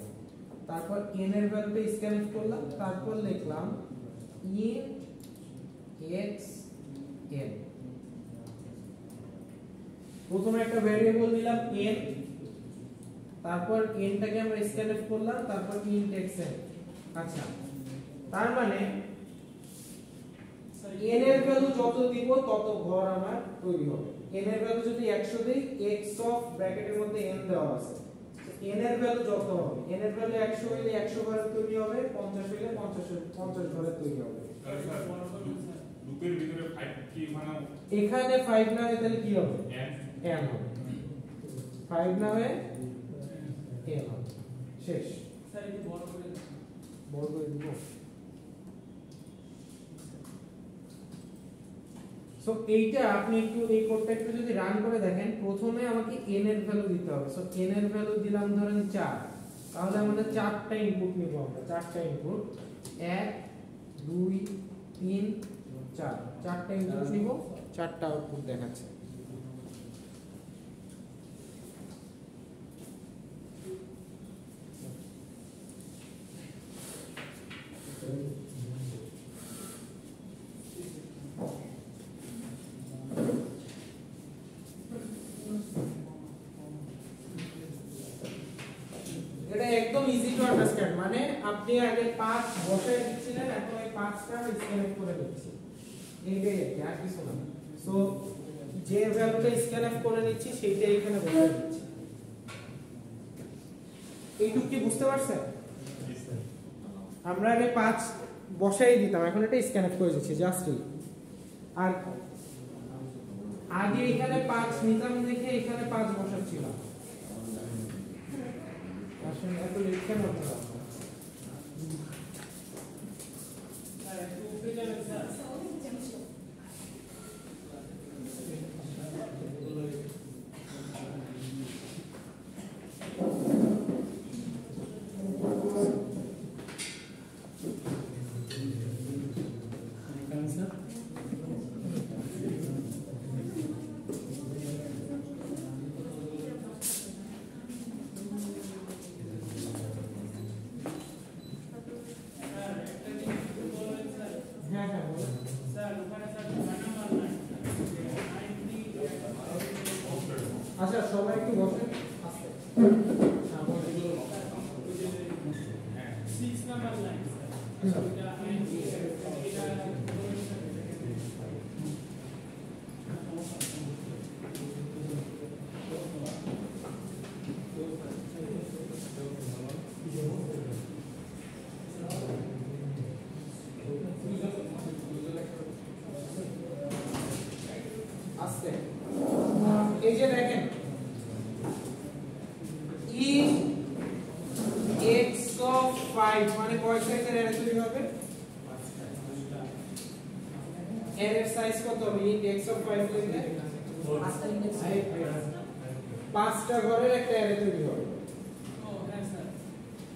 তারপর n এর ভ্যালুটা স্ক্যানএফ করলাম, তারপর লিখলাম int x n। প্রথমে একটা ভ্যারিয়েবল নিলাম n, তারপর n টাকে আমরা স্ক্যানএফ করলাম, তারপর int x n। আচ্ছা, তার মানে n এর ভ্যালু যত দিব তত ঘর আমার তৈরি হবে। n এর ভ্যালু যদি 100 দেই, x অফ ব্র্যাকেটের মধ্যে n দেওয়া আছে, n এর ভ্যালু যত হবে, n এর ভ্যালু 100 হইলে 100 ঘরে তৈরি হবে, 50 হইলে 50 ঘরে তৈরি হবে। লুপের ভিতরে 5 কি মানে এখানে 5 না হলে তাহলে কি হবে, n n হবে। 5 না হলে n হবে, শেষ। স্যার একটু বড় করে দিন। বড় করে দিব। সো এইটা আপনি একটু এই কোডটা একটু যদি রান করে দেখেন, প্রথমে আমাকে n এর ভ্যালু দিতে হবে। সো n এর ভ্যালু দিলাম ধরেন 4, তাহলে আমাদের 4টা ইনপুট নিব আমরা, 4টা ইনপুট, 1 2 3 4, 4টা ইনপুট নিব, 4টা আউটপুট দেখাচ্ছে। এটা একদম ইজি টু আন্ডারস্ট্যান্ড, মানে আপনি আগে 5 বসায় দিচ্ছিলেন, এখন এই 5টা স্ক্যানএফ করে দিচ্ছি, এইটাই আর কিছু না। সো যে ভ্যালুটা স্ক্যানএফ করে নিচ্ছি সেইটাই এখানে বসায় দিচ্ছি। এইটুকু কি বুঝতে পারছেন? আমরা আগে 5 বসাই দিতাম, এখন এটা স্ক্যানএফ করে দিচ্ছি জাস্ট। আর আগে এখানে 5 নিতাম দেখে এখানে 5 বসাচ্ছিলাম। আসলে এত লিখতে না আপনারা, স্যার একটু উপরে যাবেন স্যার। 6 নাম্বার লাইন স্যার এটা আস্তে এই যে দেখেন in x of 5 মানে কয় সাইজের অ্যারে তৈরি হবে অ্যারের সাইজ কত হবে in x of 5 লিখলে পাঁচটা ঘরের একটা অ্যারে তৈরি হবে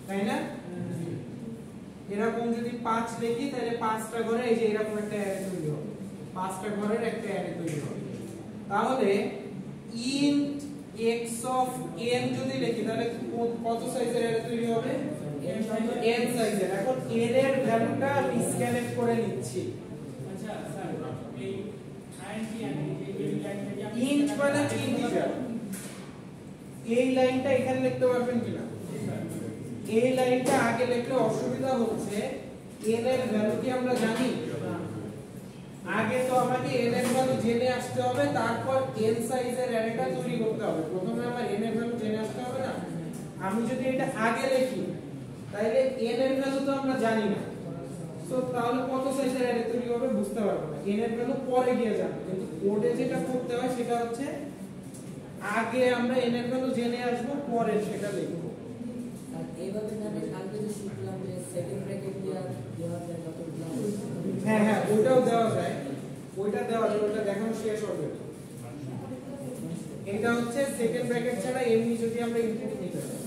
তাই না এরকম যদি 5 লিখি তাহলে পাঁচটা ঘরে এই যে এরকম একটা অ্যারে তৈরি হবে পাঁচটা ঘরের একটা অ্যারে তৈরি হবে তাহলে int x of n যদি লিখি তাহলে কত সাইজের অ্যারে তৈরি হবে n সাইজের এখন n এর ভ্যালুটা আমি স্ক্যানেট করে নিচ্ছি আচ্ছা স্যার এই int মানে ইন্টিজার এই লাইনটা এখানে লিখতে পারবেন কিনা এই লাইনটা আগে লিখলে অসুবিধা হচ্ছে n এর ভ্যালু কি আমরা জানি আগে তো আমাকে n এর ভ্যালু জেনে আসতে হবে তারপর n সাইজের অ্যারেটা তৈরি করতে হবে প্রথমে আমার n এর ভ্যালু জেনে আসতে হবে না আমি যদি এটা আগে লিখি তাহলে n এর ভ্যালু তো আমরা জানি না সো তাহলে কত সাইজের অ্যারে তৈরি হবে বুঝতে পারবো না n এর ভ্যালু পরে গিয়ে জানবো কিন্তু কোডে যেটা করতে হয় সেটা হচ্ছে আগে আমরা n এর ভ্যালু জেনে আসবো পরে সেটা লিখবো আর এইভাবে জানি কালকে যে শিখলাম যে সেকেন্ড ব্র্যাকেট দিয়ে দেওয়া যায় যতগুলো হ্যাঁ হ্যাঁ ওইটাও দেওয়া যায় ওইটা দেখানো শেষ হবে এটা হচ্ছে সেকেন্ড ব্র্যাকেট ছাড়া এমনি যদি আমরা ইনপুট নিতে চাই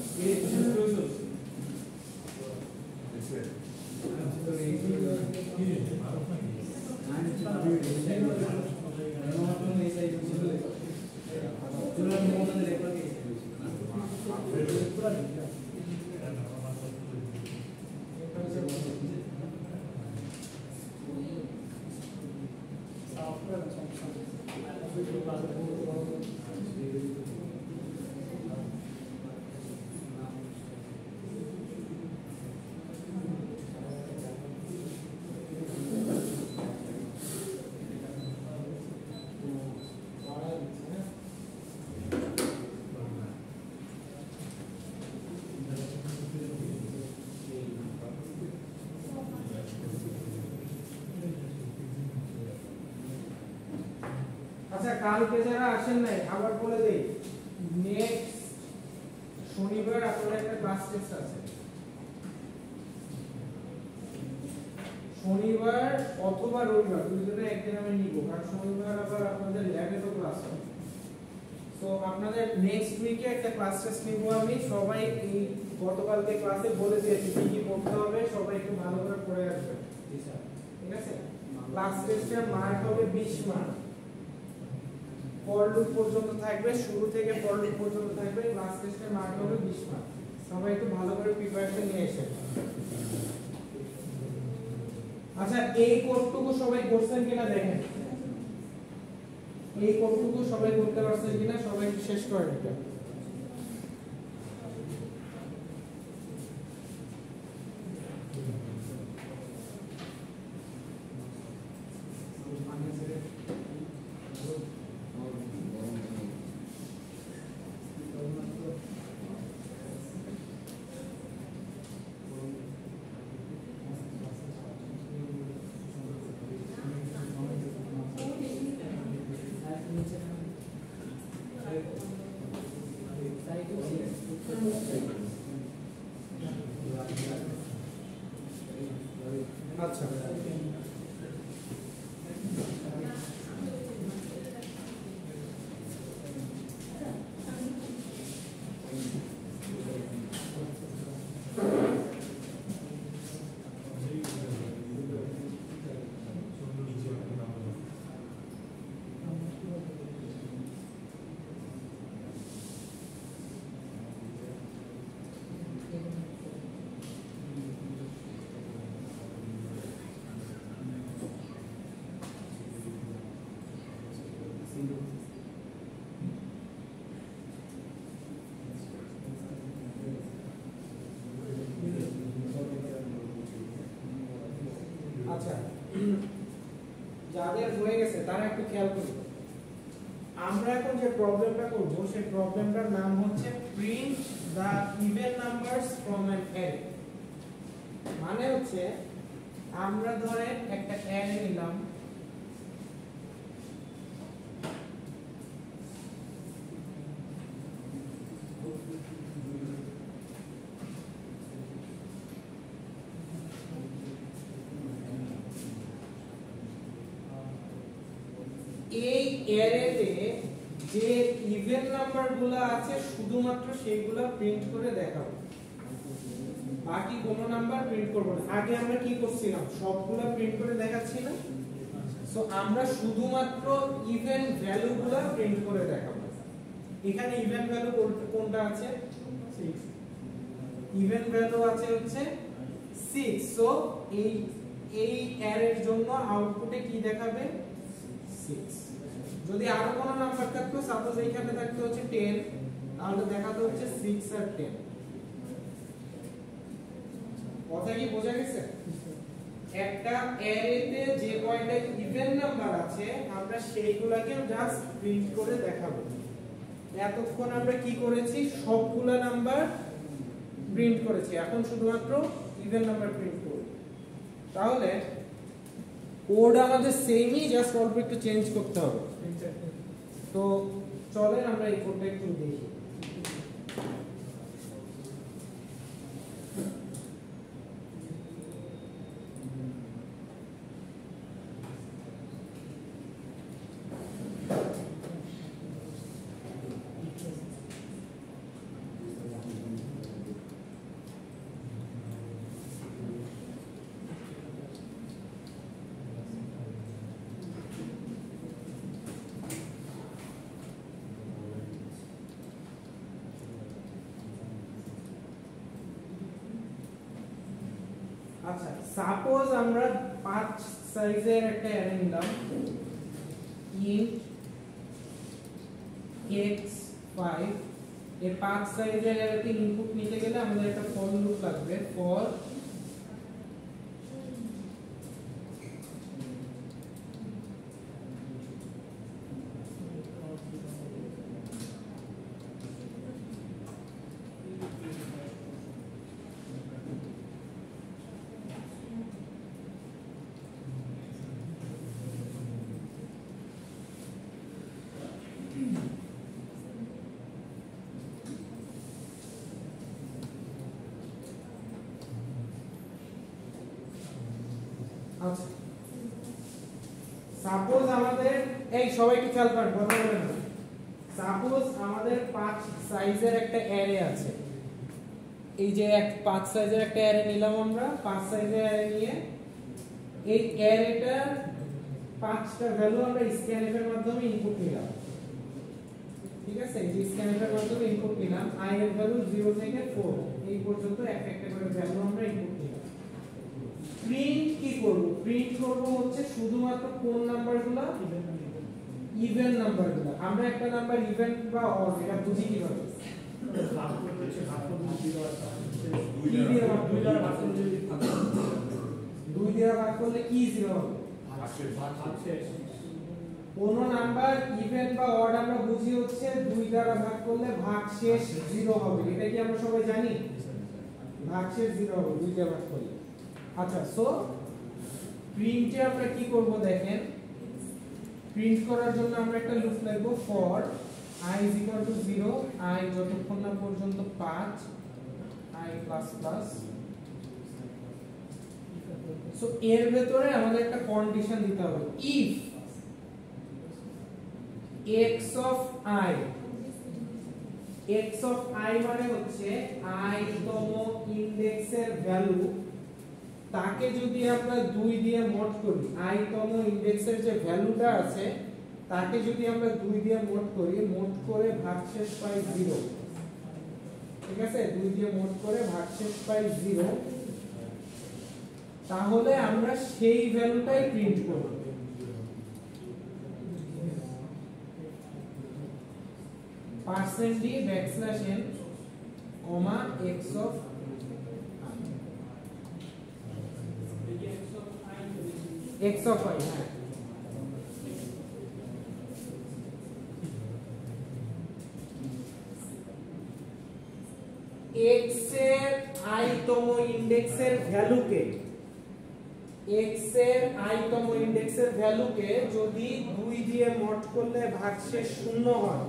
আচ্ছা কালকে যারা আসেন নাই আবার বলে দেই নেক্সট শনিবার আপনাদের একটা ক্লাস টেস্ট আছে শনিবার অথবা রবিবার দুইজনে একদিন আমি নিব কারণ শনিবার আবার আপনাদের ল্যাবে তো ক্লাস হবে তো আপনাদের নেক্সট উইকে একটা ক্লাস টেস্ট নিব আমি সবাই এই গতকালকে ক্লাসে বলে দিয়েছি কি কি করতে হবে সবাই একটু ভালো করে পড়ে আসবেন ঠিক আছে ক্লাস টেস্টের মার্ক হবে 20 মার্ক ফর লুপ পর্যন্ত থাকবে শুরু থেকে ফর লুপ পর্যন্ত থাকবে ক্লাস টেস্টের মার্ক হবে 20 মার্ক সবাই একটু ভালো করে প্রিপারেশন নিয়ে এসেন আচ্ছা এই কোডটুকু সবাই করছেন কিনা দেখেন এই কোডটুকু সবাই করতে পারছেন কিনা সবাই একটু শেষ করেন এটা আচ্ছা আচ্ছা, যাদের হয়ে গেছে তারা একটু খেয়াল করুন। আমরা এখন যে প্রবলেমটা করব সেই প্রবলেমটার নাম হচ্ছে print the even numbers from an array. মানে হচ্ছে আমরা ধরেন একটা অ্যারে নিলাম, এই অ্যারেতে যে ইভেন নাম্বারগুলো আছে শুধুমাত্র সেইগুলো প্রিন্ট করে দেখাবো, বাকি কোনো নাম্বার প্রিন্ট করব না। আগে আমরা কি করছিলাম, সবগুলো প্রিন্ট করে দেখাচ্ছি না, সো আমরা শুধুমাত্র ইভেন ভ্যালুগুলো প্রিন্ট করে দেখাবো। এখানে ইভেন ভ্যালু কোনটা আছে, 6। ইভেন ভ্যালু আছে হচ্ছে 6। সো এই অ্যারের জন্য আউটপুটে কি দেখাবে, 6। যদি আরো কোনো নাম্বার থাকতো, সাপোজ এইখানে থাকতো হচ্ছে 10, তাহলে দেখাতো হচ্ছে 6 আর 10। কথা কি বোঝা গেছে? একটা অ্যারেতে যে কয়টা ইভেন নাম্বার আছে আমরা সেইগুলোকে জাস্ট প্রিন্ট করে দেখাবো। এতক্ষণ আমরা কি করেছি, সবগুলা নাম্বার প্রিন্ট করেছি, এখন শুধুমাত্র ইভেন নাম্বার প্রিন্ট করব। তাহলে কোড আমাদের সেমই, জাস্ট অল্প একটু চেঞ্জ করতে হবে। তো চলেন আমরা এই কোডটা একটু দেখি। আচ্ছা, সাপোজ আমরা 5 সাইজের একটা অ্যারে নিলাম, int x5। এই 5 সাইজের অ্যারেতে ইনপুট নিতে গেলে আমাদের একটা ফর লুপ লাগবে, ফর আচ্ছা, সাপোজ আমাদের, এই সবাই একটু খেয়াল করেন, কথা বলেন না। সাপোজ আমাদের 5 সাইজের একটা অ্যারে আছে। এই যে 5 সাইজের একটা অ্যারে নিলাম আমরা, 5 সাইজের অ্যারে নিয়ে এই অ্যারেটার 5টা ভ্যালু আমরা স্ক্যানএফ এর মাধ্যমে ইনপুট নিলাম। ঠিক আছে, এই যে স্ক্যানএফ এর মাধ্যমে ইনপুট নিলাম, i এর ভ্যালু 0 থেকে 4 এই পর্যন্ত একটা করে ভ্যালু আমরা ইনপুট নিলাম। প্রিন্ট কি করব, প্রিন্ট করব হচ্ছে শুধুমাত্র কোন নাম্বারগুলো, ইভেন নাম্বারগুলো। আমরা একটা নাম্বার ইভেন বা অড এটা বুঝি কিভাবে, ভাগ করতে হচ্ছে, ভাগ করতে 2 দিয়ে ভাগ করলে 2 দিয়ে ভাগ করলে কি 0 হবে, কোন নাম্বার ইভেন বা অড আমরা বুঝি হচ্ছে 2 দ্বারা ভাগ করলে ভাগশেষ 0 হবে। এটা কি আমরা সবাই জানি, ভাগশেষ 0 হবে 2 দিয়ে ভাগ করলে। আচ্ছা, সো প্রিন্টে আমরা কি করব দেখেন, প্রিন্ট করার জন্য আমরা একটা লুপ লিখব, ফর i = 0, i যতক্ষণ না পর্যন্ত 5, i++। সো এর ভেতরে আমাদের একটা কন্ডিশন দিতে হবে, if x of i, x of i মানে হচ্ছে i তম ইনডেক্সের ভ্যালু, তাকে যদি আমরা 2 দিয়ে মোড করি, i তম ইনডেক্সের যে ভ্যালুটা আছে তাকে যদি আমরা 2 দিয়ে মোড করি, মোড করে ভাগশেষ পাই 0। ঠিক আছে, 2 দিয়ে মোড করে ভাগশেষ পাই 0, তাহলে আমরা সেই ভ্যালুটাই প্রিন্ট করব। %d\n, x of i। x of y, হ্যাঁ x এর i তম ইনডেক্সের ভ্যালুকে যদি 2 দিয়ে মড করলে ভাগশেষ 0 হয়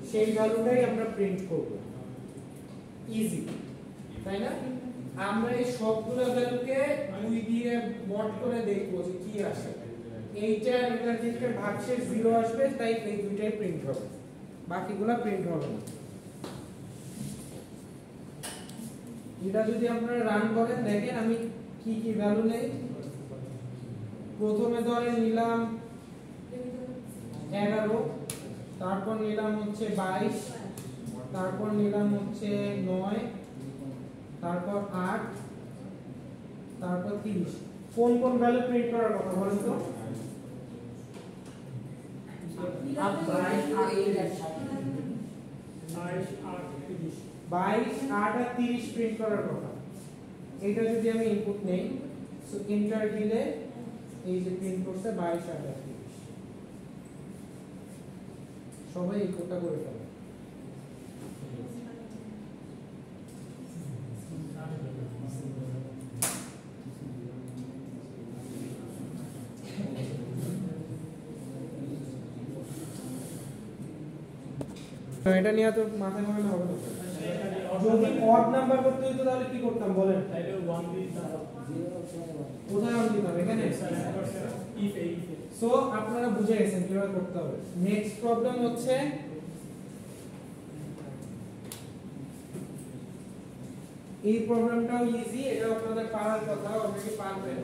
সেই ভ্যালুটাই আমরা প্রিন্ট করব। ইজি, তাই না? আমরা এই সবগুলো ভ্যালুকে 2 দিয়ে মড করে দেখব যে কি আসে। এইটা এটার ক্ষেত্রে ভাগশেষ 0 আসবে, তাই এই দুইটাই প্রিন্ট হবে, বাকিগুলো প্রিন্ট হবে না। এটা যদি আপনারা রান করেন, দেখেন আমি কি কি ভ্যালু নেই। প্রথমে ধরে নিলাম 11, তারপর নিলাম হচ্ছে 22, তারপর নিলাম হচ্ছে 9, তারপর 8, তারপর 30। কোন কোন ভ্যালু প্রিন্ট করার কথা বলেন তো? 22, 8 আর 30 প্রিন্ট করার কথা। এটা যদি আমি ইনপুট নেই, সো এন্টার দিলে এই যে প্রিন্ট করছে 22, 8 আর 30। সবাই এই কোডটা করে ফেলে। এটা নিয়ে তো মাথায় মনে হবে না। যদি অড নাম্বার করতে হতো তাহলে কি করতাম বলেন? তাহলে 1 দিয়ে কোথায় অন দিতাম? এখানে। সো আপনারা বুঝে গেছেন কিভাবে করতে হবে। নেক্সট প্রবলেম হচ্ছে এই প্রবলেমটাও ইজি, এটা আপনাদের পারার কথা, অলরেডি পারবেন।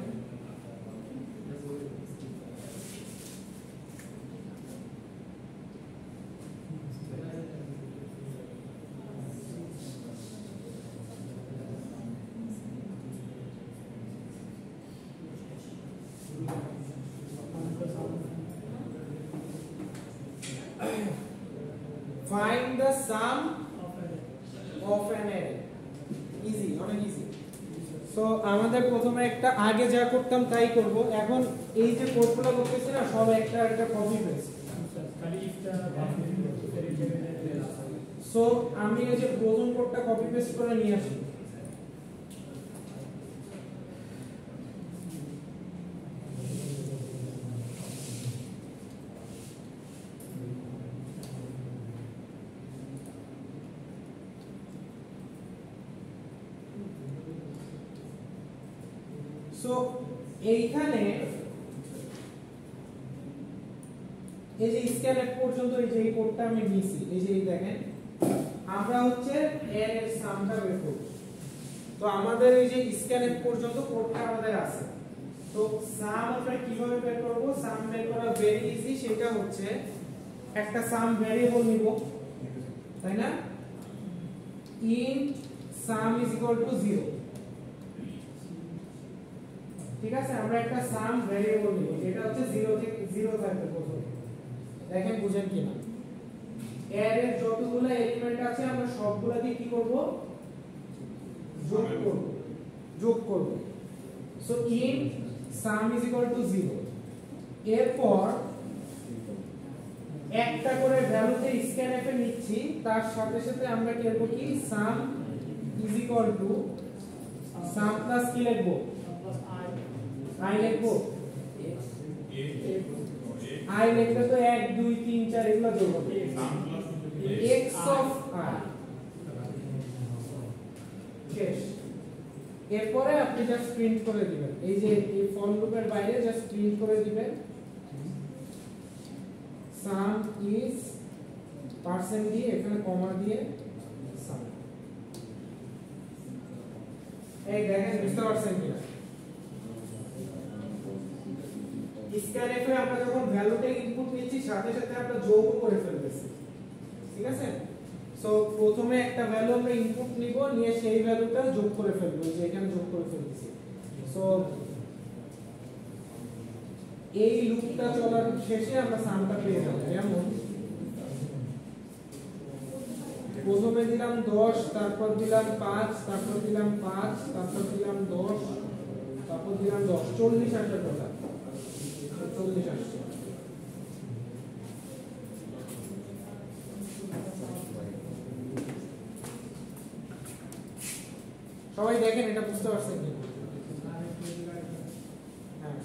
Find the sum of an array. Easy, অনেক ইজি। সো আমাদের প্রথমে একটা আগে যা করতাম তাই করব। এখন এই যে কোডগুলো করতেছি না, সব একটা একটা কপি পেস্ট। সো আমি এই যে প্রথম কোডটা কপি পেস্ট করে নিয়ে আসি। সো এইখানে এই যে স্ক্যানএফ পর্যন্ত এই যে এই কোডটা আমি নিয়েছি, এই যে দেখেন আমরা হচ্ছে এর সামটা বের করব। তো আমাদের এই যে স্ক্যানএফ পর্যন্ত কোডটা আমাদের আছে। তো সাম আমরা কিভাবে বের করব? সাম বের করা ভেরি ইজি। সেটা হচ্ছে একটা সাম ভেরিয়েবল নিব, তাই না? int sum is equal to 0। ঠিক আছে, আমরা একটা সাম ভেরিয়েবল নিব, এটা হচ্ছে 0 থেকে 0 থাকবে প্রথমে। দেখেন বুঝেন কিনা। এর যতগুলো এলিমেন্ট আছে আমরা সবগুলোকে কি করব? যোগ করব। So int sum is equal to 0। এরপর একটা করে ভ্যালুতে স্ক্যানএফ এ নিচ্ছি, তার সাথে সাথে আমরা কি করব? কি sum is equal to sum plus কি লিখব? I লিখব। I লিখলে তো 1 2 3 4 এগুলো যোগ হবে। x of i শেষ। এরপরে আপনি জাস্ট প্রিন্ট করে দিবেন, এই যে এই ফর লুপের বাইরে জাস্ট প্রিন্ট করে দিবেন sum is পার্সেন্ট দিয়ে এখানে কমা দিয়ে sum। এই দেখেন বুঝতে পারছেন কিনা? স্ক্যানএফ এ আমরা যখন ভ্যালুটা ইনপুট নিচ্ছি, সাথে সাথে আমরা যোগও করে ফেলতেছি। ঠিক আছে? সো প্রথমে একটা ভ্যালু আমরা ইনপুট নিব, নিয়ে সেই ভ্যালুটা যোগ করে ফেলবো, যে এখানে যোগ করে ফেলতেছি। সো এই লুপটা চলার শেষে আমরা সামটা পেয়ে যাব। যেমন প্রথমে দিলাম 10, তারপর দিলাম 5, তারপর দিলাম 5, তারপর দিলাম 10, তারপর দিলাম 10 40 আসবে টোটাল 40 আসছে সবাই দেখেন এটা বুঝতে পারছেন কি হ্যাঁ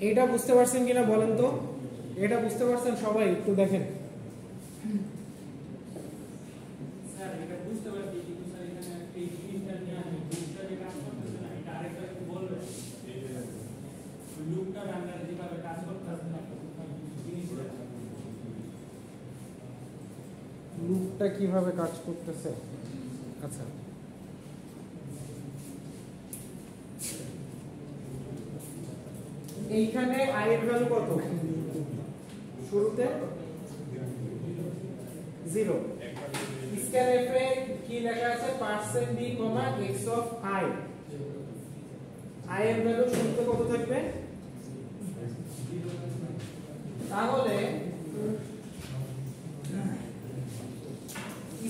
এটা বুঝতে পারছেন কিনা বলেন তো এটা বুঝতে পারছেন সবাই একটু দেখেন স্যার এটা বুঝতে পারছি কিন্তু স্যার এখানে এই জিনিসটা নিয়ে আমি বুঝতে যে কাজ করতেছে না এটা আরেকটা একটু বলবেন লুপটা আমরা যেভাবে কাজ করতেছে না জিনিসটা লুপটা কিভাবে কাজ করতেছে আচ্ছা এইখানে i এর ভ্যালু কত শুরুতে 0 স্ক্যান এফ এ কি লেখা আছে %b, x of i i এর ভ্যালু শুরুতে কত থাকবে তাহলে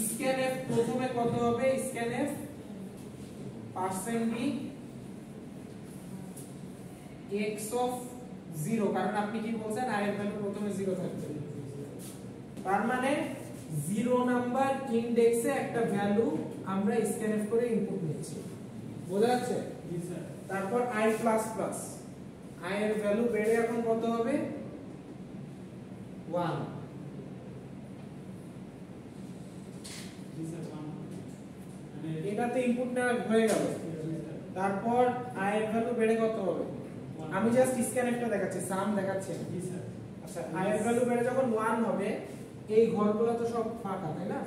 স্ক্যান এফ প্রথমে কত হবে scan F %b x of 0 কারণ আপনি কি বলছেন i এর ভ্যালু প্রথমে 0 থাকবে তার মানে 0 নাম্বার ইনডেক্সে একটা ভ্যালু আমরা স্ক্যানফ করে ইনপুট নিচ্ছি বোঝা যাচ্ছে জি স্যার তারপর i++ i এর ভ্যালু বেড়ে এখন কত হবে 1 জি স্যার মানে এটাতে ইনপুট নেওয়া হয়ে গেল তারপর i এর ভ্যালু বেড়ে কত হবে আমি জাস্ট স্ক্যানফটা দেখাচ্ছি সাম দেখাচ্ছি জি স্যার আচ্ছা i এর ভ্যালু বেড়ে যখন 1 হবে এই ঘরগুলো তো সব ফাঁকা তাই না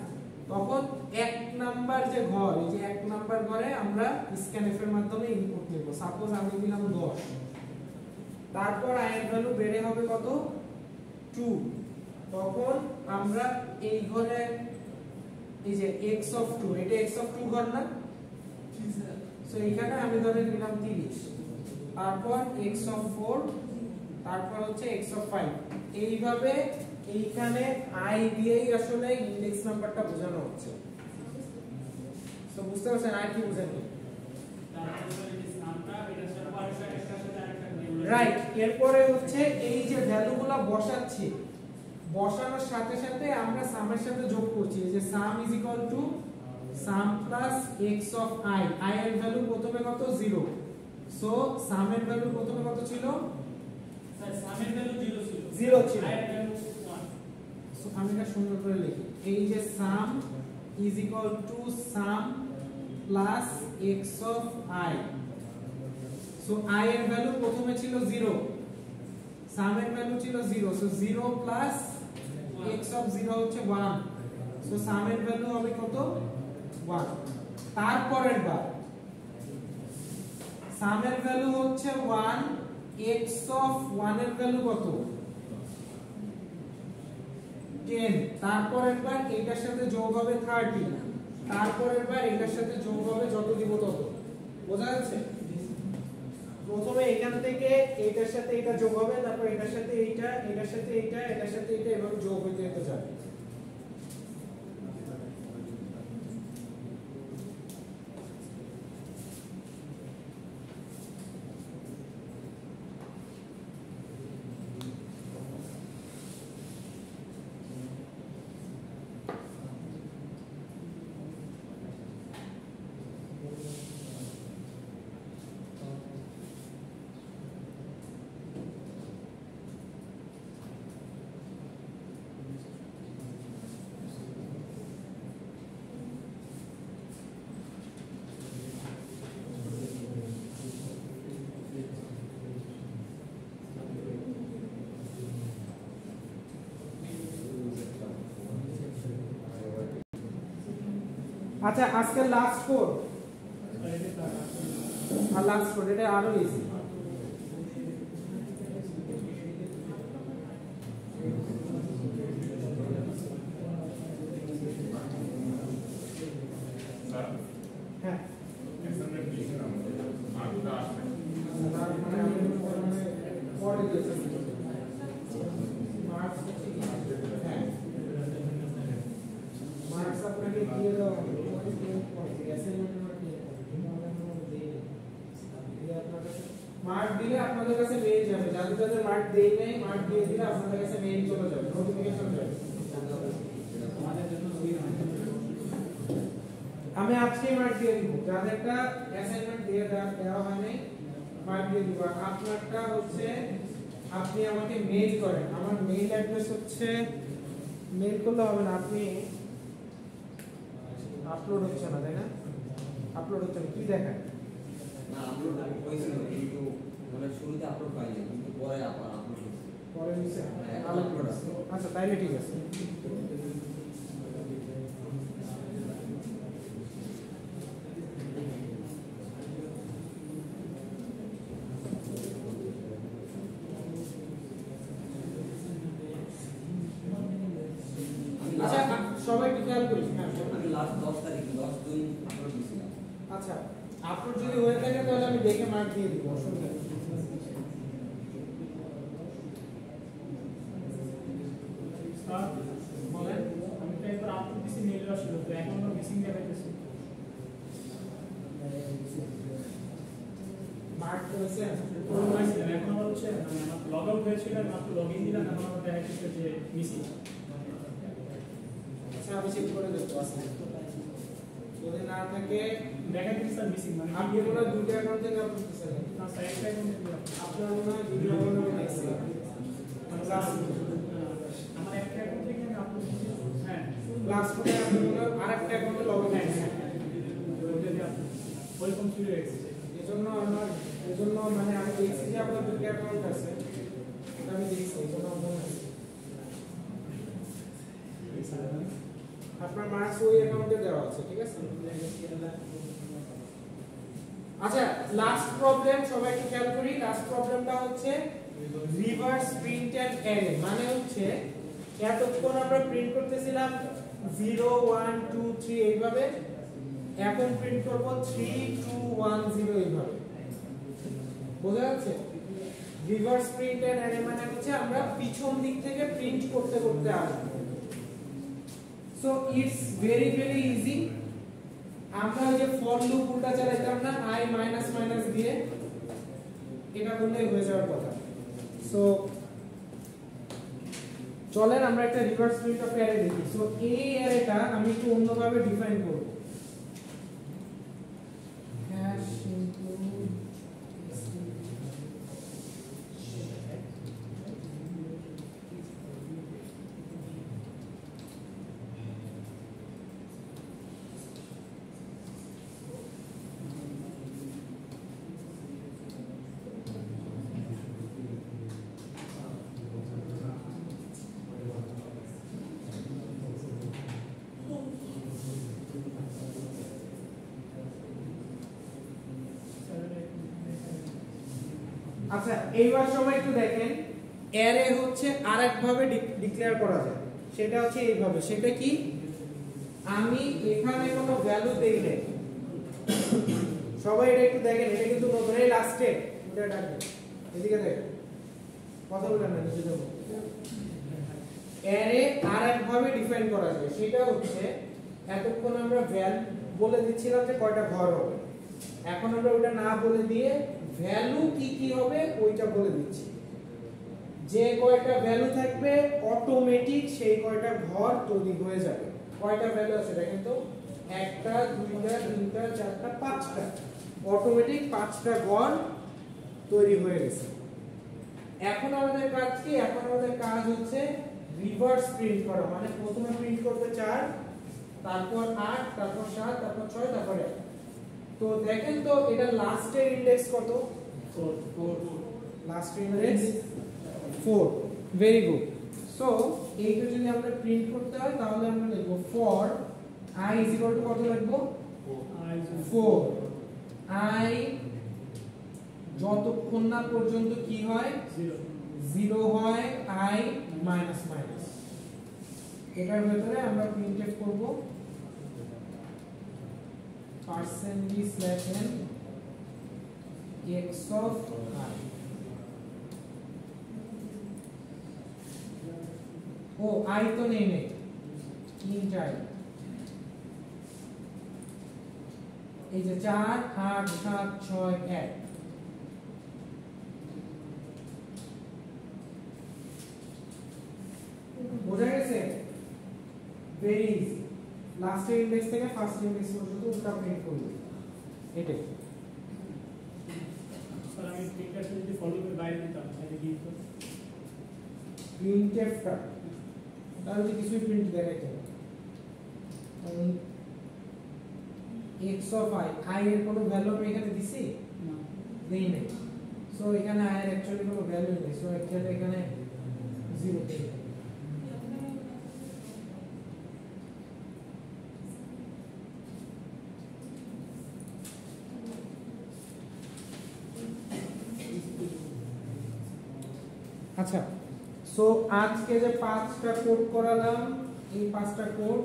তখন এক নাম্বার যে ঘর এই যে এক নাম্বার ঘরে আমরা স্ক্যানফ এর মাধ্যমে ইনপুট নেব সাপোজ আমি দিলাম 10 তারপর i এর ভ্যালু বেড়ে হবে কত 2 তখন আমরা এই ঘরে এই যে x of 2 এটা x of 2 ঘর না জি স্যার সো এখানে আমি ধরে নিলাম 30 তারপর x of 4 তারপর হচ্ছে x of 5 এইভাবে এইখানে i দিয়েই আসলে ইনডেক্স নাম্বারটা বোঝানো হচ্ছে তো বুঝতে পারছেন আর কি বুঝেননি তারপরে এই নামটা এটা স্যার আরেকটা একটার সাথে আরেকটা রাইট এরপরে হচ্ছে এই যে ভ্যালুগুলো বসাচ্ছি বসানোর সাথে সাথে আমরা সামের সাথে যোগ করছি এই যে সাম is equal to some plus x of i i এর ভ্যালু প্রথমে কত 0 সো সামের ভ্যালু প্রথমে কত ছিল স্যার সামের ভ্যালু 0 ছিল 0 ছিল আয়ের ভ্যালু 1 সো আমি এটা সুন্দর করে লিখি এই যে সাম is equal to some plus x of i so i এর ভ্যালু প্রথমে ছিল 0 সামের ভ্যালু ছিল 0 সো 0 প্লাস x of 0 হচ্ছে 1 সো সামের ভ্যালু হবে কত 1 তারপরের বার সামের ভ্যালু হচ্ছে 1 x of 1 এর ভ্যালু কত 10 তারপরের বার এটার সাথে যোগ হবে 30 তারপরের বার এটার সাথে যোগ হবে যত দিব তত বোঝা যাচ্ছে প্রথমে এখান থেকে এটার সাথে এটা যোগ হবে তারপর এটার সাথে এইটা এটার সাথে এইটা এটার সাথে এটা এভাবে যোগ হতে হতে যাবে আচ্ছা আজকে লাস্ট কোড আর এটা প্লাস আর লাস্ট কোড এটা আরো ইজি স্যার হ্যাঁ অ্যাসাইনমেন্ট দিয়েছিলাম মার্কটা আসবে তার মানে আমি পরে দিয়েছি মার্কস হ্যাঁ মার্কস আপনাকে দিয়ে দাও মার্ক দিলে আপনাদের কাছে মেইল যাবে যাদের যাদের মার্ক দেই নাই মার্ক দিয়ে দিলে আপনাদের কাছে মেইল চলে যাবে নোটিফিকেশন যাবে আমি আজকে মার্ক দিয়ে দিব যাদেরটা অ্যাসাইনমেন্ট দিয়ে দেওয়া হয় নাই মার্ক দিয়ে দিব আপনারটা হচ্ছে আপনি আমাকে মেইল করেন আমার মেইল অ্যাড্রেস হচ্ছে মেইল করলে হবে না আপনি আপলোড হচ্ছে না তাই না আপলোড হচ্ছে না কি দেখায় না আপলোড হয়েছিল কিন্তু মানে শুরুতে আপলোড পাইনি কিন্তু পরে আবার আপলোড হয়েছে পরে নিচে হ্যাঁ, আপলোড আছে। আচ্ছা তাইলে ঠিক আছে আমি আচ্ছা last- সবাই একটু খেয়াল করিস হ্যাঁ আমি লাস্ট 10 তারিখ 10/2 আপলোড দিয়েছিলাম আচ্ছা আপলোড যদি হয়ে থাকে তাহলে আমি দেখে মার্ক দিয়ে দিব অসুবিধা নেই স্যার বলেন আমি তো একবার আপলোড দিছি মেইল আসছিল তো এখন তো মিসিং দেখাইতেছে মার্ক করেছে পাইছিলাম এখন আবার হচ্ছে মানে আমার লগ আউট হয়েছিল মাত্র লগ ইন দিলাম এখন আমার দেখাইতেছে যে মিসিং আচ্ছা আমি চেক করে দেখবো আজকে যদি না থাকে দেখাইতেছে স্যার মিসিং মানে আপনি মনে হয় দুটো অ্যাকাউন্ট থেকে আপলোড দিচ্ছেন না সাইড সাইড আপনার মনে হয় দুটো অ্যাকাউন্ট আমি দেখছি আমার একটা অ্যাকাউন্ট থেকে আমি আপলোড দিয়েছি হ্যাঁ লাস্ট করে আপনি মনে হয় আরেকটা অ্যাকাউন্টে লগ ইন হ্যাঁ করছেন ওইটা দিয়ে upload welcome to your access এজন্য মানে আমি দেখছি যে আপনার দুটো অ্যাকাউন্ট আছে এটা আমি দেখছি এজন্য আমার মনে আছে আপনার মার্কস ওই অ্যাকাউন্টে দেওয়া আছে ঠিক আছে আচ্ছা লাস্ট প্রবলেম সবাইকে খেয়াল করি লাস্ট প্রবলেমটা হচ্ছে রিভার্স প্রিন্ট এন্ড অ্যারে মানে হচ্ছে এতক্ষণ আমরা প্রিন্ট করতেছিলাম 0 1 2 3 এইভাবে এখন প্রিন্ট করব 3 2 1 0 এইভাবে বোঝা যাচ্ছে রিভার্স প্রিন্ট এন্ড অ্যারে মানে হচ্ছে আমরা পিছন দিক থেকে প্রিন্ট করতে করতে আসব so it's very very easy আমরা যে ফর লুপ উল্টা চালাইতাম না i মাইনাস মাইনাস দিয়ে এটা বললেই হয়ে যাওয়ার কথা সো চলেন আমরা একটা রিভার্স প্রিন্ট অফ অ্যারে দেখি সো এই অ্যারেটা আমি একটু অন্যভাবে ডিফাইন করব হ্যাশ ইনক্লুড আচ্ছা এইবার সবাই একটু দেখেন অ্যারে হচ্ছে আরেকভাবে ডিক্লেয়ার করা যায় সেটা হচ্ছে এইভাবে সেটা কি আমি এখানে কোনো ভ্যালু দেই নাই সবাই এটা একটু দেখেন এটা কিন্তু নতুন এই লাস্টে ওটা ডাকবেন এদিকে দেখেন কথা বলেন না নিচে যাবো অ্যারে আরেকভাবে ডিফাইন করা যায় সেটা হচ্ছে এতক্ষণ আমরা ভ্যালু বলে দিচ্ছিলাম যে কয়টা ঘর হবে এখন আমরা ওটা না বলে দিয়ে ভ্যালু কি কি হবে ওইটা বলে দিচ্ছি যে কয়টা ভ্যালু থাকবে অটোমেটিক সেই কয়টা ঘর তৈরি হয়ে যাবে কয়টা ভ্যালু আছে দেখেন তো একটা দুইটা তিনটা চারটা পাঁচটা অটোমেটিক পাঁচটা ঘর তৈরি হয়ে গেছে এখন আমাদের কাজ কি এখন আমাদের কাজ হচ্ছে রিভার্স প্রিন্ট করা মানে প্রথমে প্রিন্ট করবে 4 তারপর 8 তারপর 7 তারপর 6 তারপর 1 তো দেখেন তো এটা লাস্টের ইনডেক্স কত 4 লাস্টের ইনডেক্স 4 ভেরি গুড সো এইটা যদি আমরা প্রিন্ট করতে হয় তাহলে আমরা লিখব for i is equal to কত লিখবো I 4 i যতক্ষণ না পর্যন্ত কি হয় 0 হয় i মাইনাস মাইনাস এটার ভিতরে আমরা প্রিন্টএফ করব %d/n x of i O i তো নেই int i এই যে 4 8 7 6 1 বোঝা গেছে ভেরি ইজি লাস্ট ইনডেক্স থেকে ফার্স্ট ইনডেক্স পর্যন্ত ওটা প্রিন্ট করব এটাই স্যার আমি প্রিন্টার যদি ফলো করে বাইরে দিতাম তাহলে কি হতো প্রিন্টএফটা তাহলে যদি কিছুই প্রিন্ট দেখাইতো কারণ x of i i এর কোনো ভ্যালু আমি এখানে দিছি না দেই নাই সো এখানে i এর অ্যাকচুয়ালি কোনো ভ্যালু নেই সো অ্যাকচুয়ালি এখানে 0 দেই আচ্ছা সো আজকে যে 5টা কোড করালাম এই 5টা কোড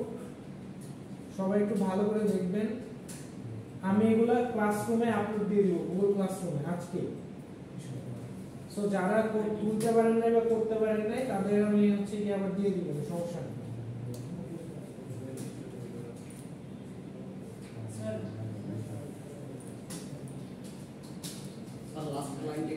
সবাই একটু ভালো করে দেখবেন আমি এগুলা ক্লাসরুমে আপলোড দিয়ে দেব গুগল ক্লাসরুমে আজকে সো যারা কোড তুলতে পারেন না বা করতে পারেন না তাদের আমি হচ্ছে কি আবার দিয়ে দিব সমস্যা নেই স্যার লাস্ট লাইনটা